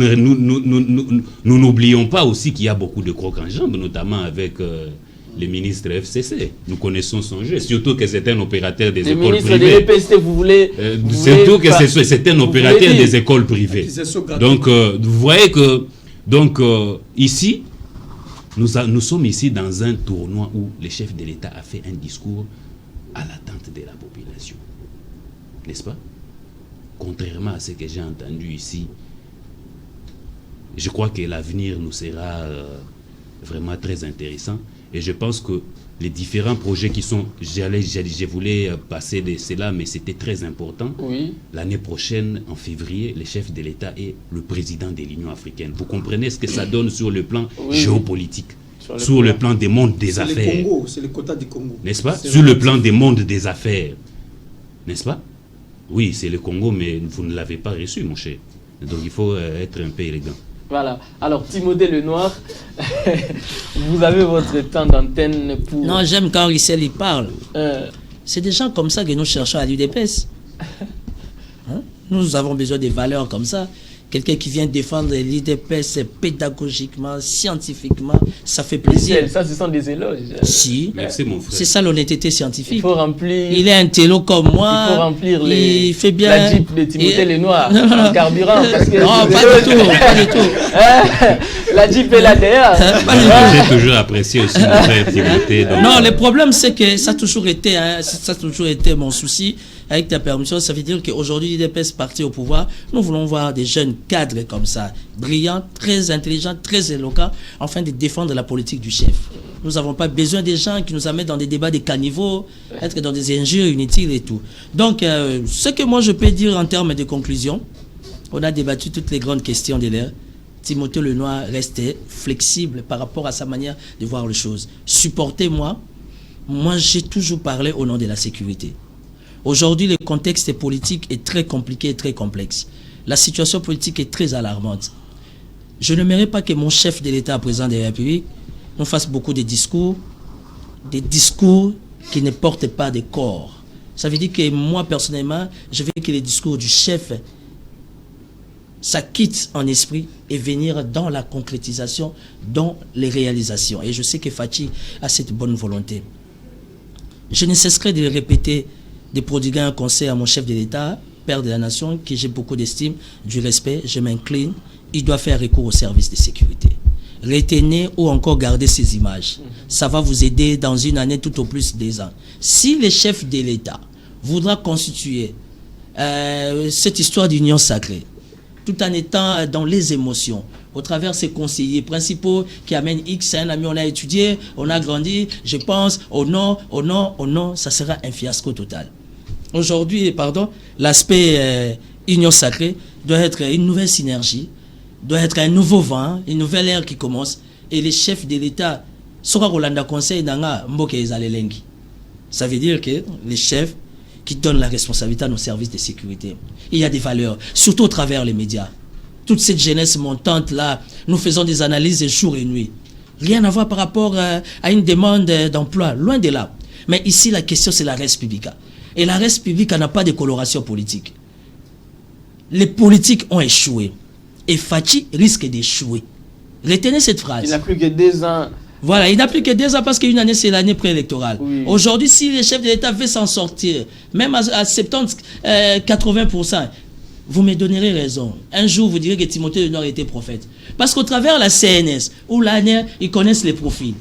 n'oublions pas aussi qu'il y a beaucoup de crocs en jambes, notamment avec le ministre FCC. Nous connaissons son jeu, surtout que c'est un opérateur des écoles privées. Le ministre de l'EPST, vous voulez... surtout que c'est un opérateur des écoles privées. Donc, vous voyez que... Donc, ici... Nous sommes ici dans un tournoi où le chef de l'État a fait un discours à l'attente de la population. N'est-ce pas? Contrairement à ce que j'ai entendu ici, je crois que l'avenir nous sera vraiment très intéressant. Et je pense que les différents projets qui sont... Je voulais passer de cela, mais c'était très important. Oui. L'année prochaine, en février, le chef de l'État est le président de l'Union africaine. Vous comprenez ce que ça donne sur le plan géopolitique, sur le plan des mondes des affaires. C'est le quota du Congo. N'est-ce pas? Sur le plan des mondes des affaires. N'est-ce pas? Oui, c'est le Congo, mais vous ne l'avez pas reçu, mon cher. Donc il faut être un peu élégant. Voilà. Alors, Timothée Lenoir, vous avez votre temps d'antenne pour... Non, j'aime quand Rissel y parle. C'est des gens comme ça que nous cherchons à l'UDPS. Hein? Nous avons besoin de valeurs comme ça. Quelqu'un qui vient défendre l'UDPS pédagogiquement, scientifiquement, ça fait plaisir. Ça, ce sont des éloges. Si. Merci, mon frère. C'est ça l'honnêteté scientifique. Il faut remplir... Il est un télo comme moi. Il faut remplir il fait bien... la Jeep de Timothée Lenoir en carburant. Parce que non, pas du tout. Pas du tout. La Jeep est là derrière. J'ai toujours apprécié aussi mon frère Timothée. Non, le problème, c'est que ça a toujours été mon souci. Avec ta permission, ça veut dire qu'aujourd'hui, l'UDPS parti au pouvoir, nous voulons voir des jeunes cadres comme ça, brillants, très intelligents, très éloquents, afin de défendre la politique du chef. Nous n'avons pas besoin des gens qui nous amènent dans des débats des caniveaux, être dans des injures inutiles et tout. Donc, ce que moi je peux dire en termes de conclusion, on a débattu toutes les grandes questions de l'ère. Timothée Lenoir restait flexible par rapport à sa manière de voir les choses. Supportez-moi. Moi, j'ai toujours parlé au nom de la sécurité. Aujourd'hui, le contexte politique est très compliqué et très complexe. La situation politique est très alarmante. Je n'aimerais pas que mon chef de l'État, président de la République, nous fasse beaucoup de discours qui ne portent pas de corps. Ça veut dire que moi, personnellement, je veux que les discours du chef s'acquittent en esprit et venir dans la concrétisation, dans les réalisations. Et je sais que Fachi a cette bonne volonté. Je ne cesserai de le répéter, de prodiguer un conseil à mon chef de l'État, père de la nation, que j'ai beaucoup d'estime, du respect, je m'incline. Il doit faire recours au service de sécurité. Retenez ou encore gardez ces images. Ça va vous aider dans une année, tout au plus 2 ans. Si le chef de l'État voudra constituer cette histoire d'union sacrée, tout en étant dans les émotions, au travers ses conseillers principaux qui amènent X, un ami, on a étudié, on a grandi, je pense, oh non, ça sera un fiasco total. Aujourd'hui, l'aspect union sacrée doit être une nouvelle synergie, doit être un nouveau vent, une nouvelle ère qui commence, et les chefs de l'État sera Rolanda Conseil Nanga Mboke Ezalelengi. Ça veut dire que les chefs qui donnent la responsabilité à nos services de sécurité, il y a des valeurs, surtout au travers les médias. Toute cette jeunesse montante là, nous faisons des analyses jour et nuit. Rien à voir par rapport à une demande d'emploi, loin de là. Mais ici, la question, c'est la res publica. Et la res publica n'a pas de coloration politique. Les politiques ont échoué. Et Fachi risque d'échouer. Retenez cette phrase. Il n'a plus que 2 ans. Voilà, il n'a plus que 2 ans parce qu'une année, c'est l'année préélectorale. Oui. Aujourd'hui, si le chef de l'État veut s'en sortir, même à 70-80%, vous me donnerez raison. Un jour, vous direz que Timothée Lenoir était prophète. Parce qu'au travers la CNS ou l'ANR, ils connaissent les profils.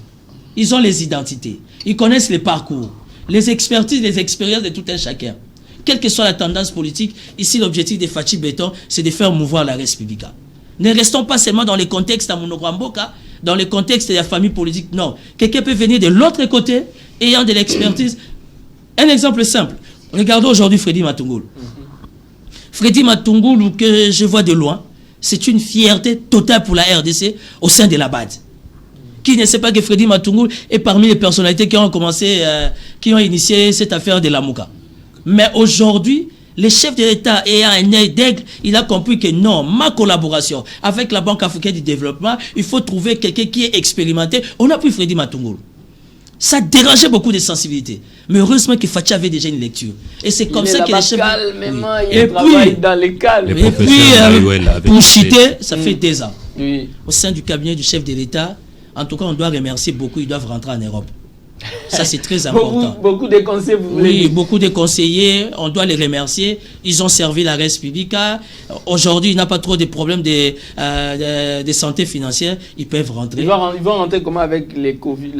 Ils ont les identités. Ils connaissent les parcours, les expertises, les expériences de tout un chacun. Quelle que soit la tendance politique, ici, l'objectif de Fachi Béton, c'est de faire mouvoir la res publica. Ne restons pas seulement dans les contextes à Monogramboka, dans le contexte de la famille politique. Non. Quelqu'un peut venir de l'autre côté, ayant de l'expertise. Un exemple simple. Regardons aujourd'hui Freddy Matungoulou. Freddy Matungoulou, que je vois de loin, c'est une fierté totale pour la RDC au sein de la BAD. Qui ne sait pas que Freddy Matungoulou est parmi les personnalités qui ont commencé, qui ont initié cette affaire de la Mouka. Mais aujourd'hui, le chef de l'État ayant un œil d'aigle, il a compris que non, ma collaboration avec la Banque africaine du développement, il faut trouver quelqu'un qui est expérimenté. On a pris Freddy Matungoulou. Ça dérangeait beaucoup de sensibilité. Mais heureusement que Fachi avait déjà une lecture. Et c'est comme ça que les chefs... Et puis, dans les calmes. Et puis, pour chuter, ça fait 2 ans. Oui. Au sein du cabinet du chef de l'État, en tout cas, on doit remercier beaucoup, ils doivent rentrer en Europe. Ça, c'est très important. Beaucoup de conseillers, vous voulez dire. Beaucoup de conseillers, on doit les remercier. Ils ont servi la res publica. Aujourd'hui, il n'y a pas trop de problèmes de santé financière. Ils peuvent rentrer. Ils vont rentrer comment avec les COVID,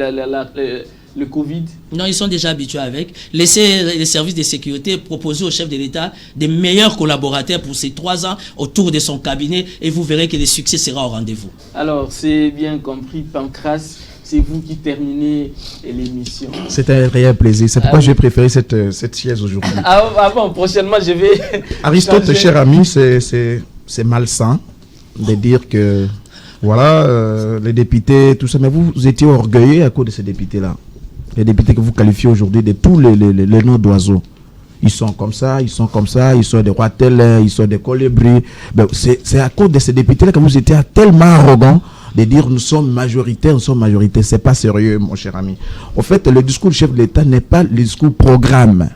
le Covid? Non, ils sont déjà habitués avec. Laissez les services de sécurité proposer au chef de l'État des meilleurs collaborateurs pour ces 3 ans autour de son cabinet et vous verrez que le succès sera au rendez-vous. Alors, c'est bien compris, Pancras. C'est vous qui terminez l'émission. C'est un réel plaisir. C'est pourquoi j'ai préféré cette chaise aujourd'hui. Bon, prochainement, je vais... Aristote, cher ami, c'est malsain de dire que, voilà, les députés, tout ça. Mais vous étiez orgueilleux à cause de ces députés-là. Les députés que vous qualifiez aujourd'hui de tous les noms d'oiseaux. Ils sont comme ça, ils sont comme ça, ils sont des rois tels, ils sont des colibris. Ben, c'est à cause de ces députés-là que vous étiez tellement arrogants de dire nous sommes majoritaires, c'est pas sérieux, mon cher ami. En fait, le discours du chef de l'État n'est pas le discours programme.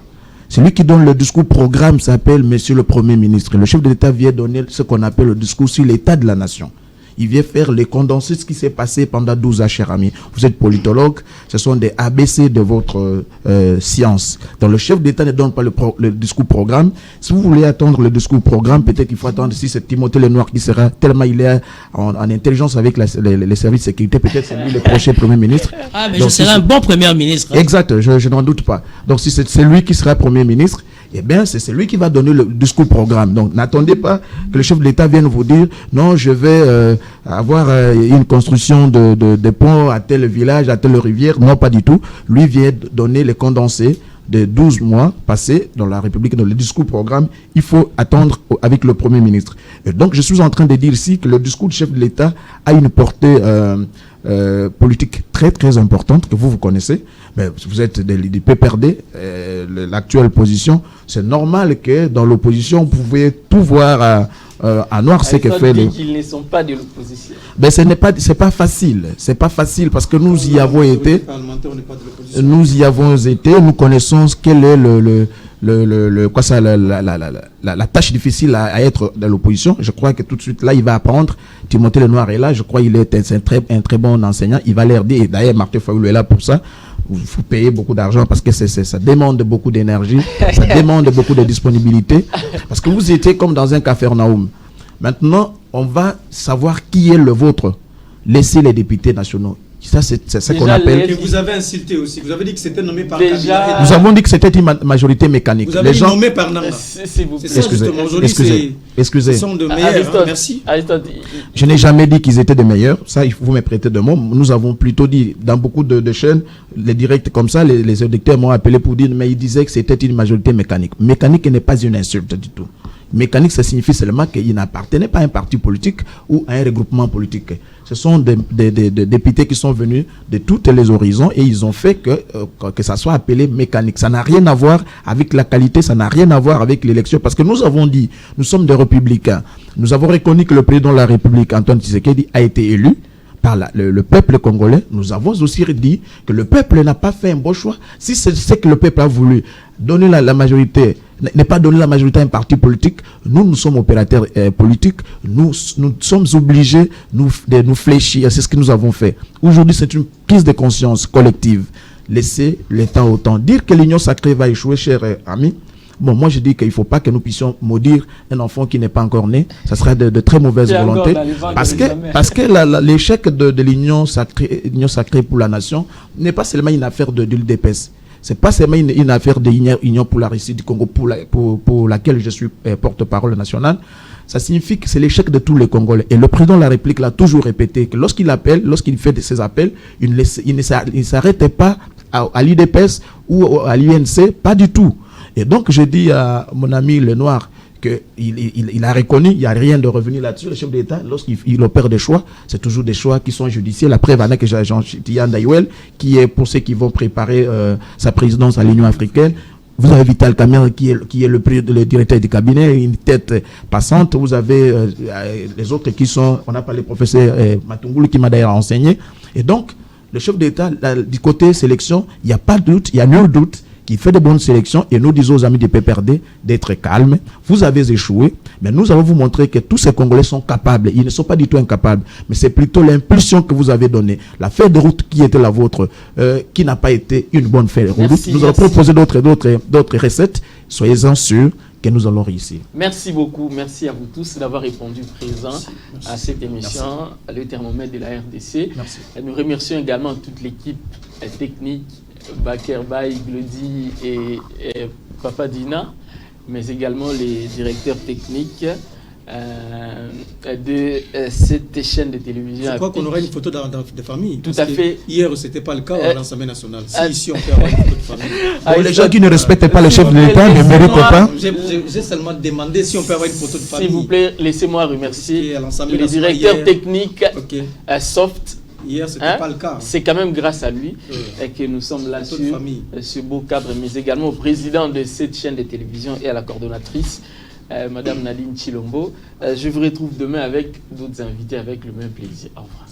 Celui qui donne le discours programme s'appelle Monsieur le Premier ministre. Le chef de l'État vient donner ce qu'on appelle le discours sur l'état de la nation. Il vient faire les condensés, ce qui s'est passé pendant 12 ans, cher ami. Vous êtes politologue, ce sont des ABC de votre science. Donc le chef d'État ne donne pas le discours programme. Si vous voulez attendre le discours programme, peut-être qu'il faut attendre si c'est Timothée Lenoir qui sera, tellement il est en intelligence avec les services de sécurité, peut-être c'est lui le prochain Premier ministre. Ah, mais donc, je serai un bon Premier ministre. Exact, je n'en doute pas. Donc si c'est lui qui sera Premier ministre, eh bien, c'est lui qui va donner le discours programme. Donc, n'attendez pas que le chef de l'État vienne vous dire, non, je vais avoir une construction de ponts à tel village, à telle rivière. Non, pas du tout. Lui vient donner les condensés de 12 mois passés dans la République, dans le discours programme. Il faut attendre avec le Premier ministre. Et donc, je suis en train de dire ici que le discours du chef de l'État a une portée politique très très importante que vous connaissez. Mais vous êtes du PPRD, l'actuelle position. C'est normal que dans l'opposition, vous pouvez tout voir à noir, c'est que fait le... qu'ils ne sont pas de l'opposition. Ben c'est pas facile. C'est pas facile parce que nous y avons été. Nous y avons été. Nous connaissons quel est la tâche difficile à être dans l'opposition. Je crois que tout de suite là, il va apprendre. Timothée Lenoir est là. Je crois qu'il est un très bon enseignant. Il va leur dire. Et d'ailleurs, Martin Fayoulou est là pour ça. Il faut payer beaucoup d'argent parce que ça demande beaucoup d'énergie, ça demande beaucoup de disponibilité. Parce que vous étiez comme dans un Capharnaüm. Maintenant, on va savoir qui est le vôtre. Laissez les députés nationaux. Ça, c'est ce qu'on appelle... Et vous avez insulté aussi. Vous avez dit que c'était nommé par Kabila. Nous avons dit que c'était une majorité mécanique. Vous avez dit nommé par Nanga. Excusez. Ils sont de meilleurs. Merci. Je n'ai jamais dit qu'ils étaient de meilleurs. Ça, il faut me prêter de mots. Nous avons plutôt dit, dans beaucoup de chaînes, les directs comme ça, les auditeurs m'ont appelé pour dire, mais ils disaient que c'était une majorité mécanique. Mécanique n'est pas une insulte du tout. Mécanique, ça signifie seulement qu'il n'appartenait pas à un parti politique ou à un regroupement politique. Ce sont des députés qui sont venus de tous les horizons et ils ont fait que ça soit appelé mécanique. Ça n'a rien à voir avec la qualité, ça n'a rien à voir avec l'élection. Parce que nous avons dit, nous sommes des républicains. Nous avons reconnu que le président de la République, Antoine Tshisekedi, a été élu par le peuple congolais. Nous avons aussi dit que le peuple n'a pas fait un bon choix. Si c'est ce que le peuple a voulu, donner la majorité, n'est pas donner la majorité à un parti politique, nous sommes opérateurs politiques, nous sommes obligés de nous fléchir. C'est ce que nous avons fait. Aujourd'hui, c'est une prise de conscience collective. Laissez l'État au temps. Dire que l'union sacrée va échouer, chers amis. Bon, moi je dis qu'il ne faut pas que nous puissions maudire un enfant qui n'est pas encore né. Ça serait de très mauvaise volonté. Parce que l'échec de l'union sacrée pour la nation n'est pas seulement une affaire de l'UDPS. C'est pas seulement une affaire de l'Union pour la Russie du Congo pour laquelle je suis porte-parole nationale. Ça signifie que c'est l'échec de tous les Congolais. Et le président de la République l'a toujours répété que lorsqu'il fait ses appels, il ne s'arrête pas à l'UDPS ou à l'UNC, pas du tout. Et donc, je dis à mon ami Lenoir qu'il a reconnu, il n'y a rien de revenu là-dessus. Le chef d'État, lorsqu'il opère des choix, c'est toujours des choix qui sont judiciaires. La preuve avec Jean-Tian Daïwel, qui est pour ceux qui vont préparer sa présidence à l'Union africaine. Vous avez Vital Kamerhe qui est le directeur du cabinet, une tête passante. Vous avez les autres qui sont, on a parlé professeur Matungulu qui m'a d'ailleurs enseigné. Et donc, le chef d'État, du côté sélection, il n'y a pas de doute, il n'y a nul doute qui fait de bonnes sélections, et nous disons aux amis du PPRD d'être calmes. Vous avez échoué, mais nous allons vous montrer que tous ces Congolais sont capables. Ils ne sont pas du tout incapables, mais c'est plutôt l'impulsion que vous avez donnée. La feuille de route qui était la vôtre, qui n'a pas été une bonne feuille de route. Nous allons proposer d'autres recettes. Soyez-en sûrs que nous allons réussir. Merci beaucoup. Merci à vous tous d'avoir répondu présent à cette émission, le thermomètre de la RDC. Merci. Nous remercions également toute l'équipe technique, Baker Bay, Glody et Papa Dina, mais également les directeurs techniques de cette chaîne de télévision. Je crois qu'on aura une photo de famille. Tout à fait. Hier, ce n'était pas le cas à l'Assemblée nationale. Ici, on peut avoir une photo de famille. Bon, les gens qui ne respectent pas le chef de l'État ne méritent pas. J'ai seulement demandé si on peut avoir une photo de famille. S'il vous plaît, laissez-moi remercier les directeurs techniques Soft. Hier, ce n'était pas le cas. C'est quand même grâce à lui que nous sommes là sur ce beau cadre, mais également au président de cette chaîne de télévision et à la coordonnatrice, Madame Nadine Chilombo. Je vous retrouve demain avec d'autres invités avec le même plaisir. Au revoir.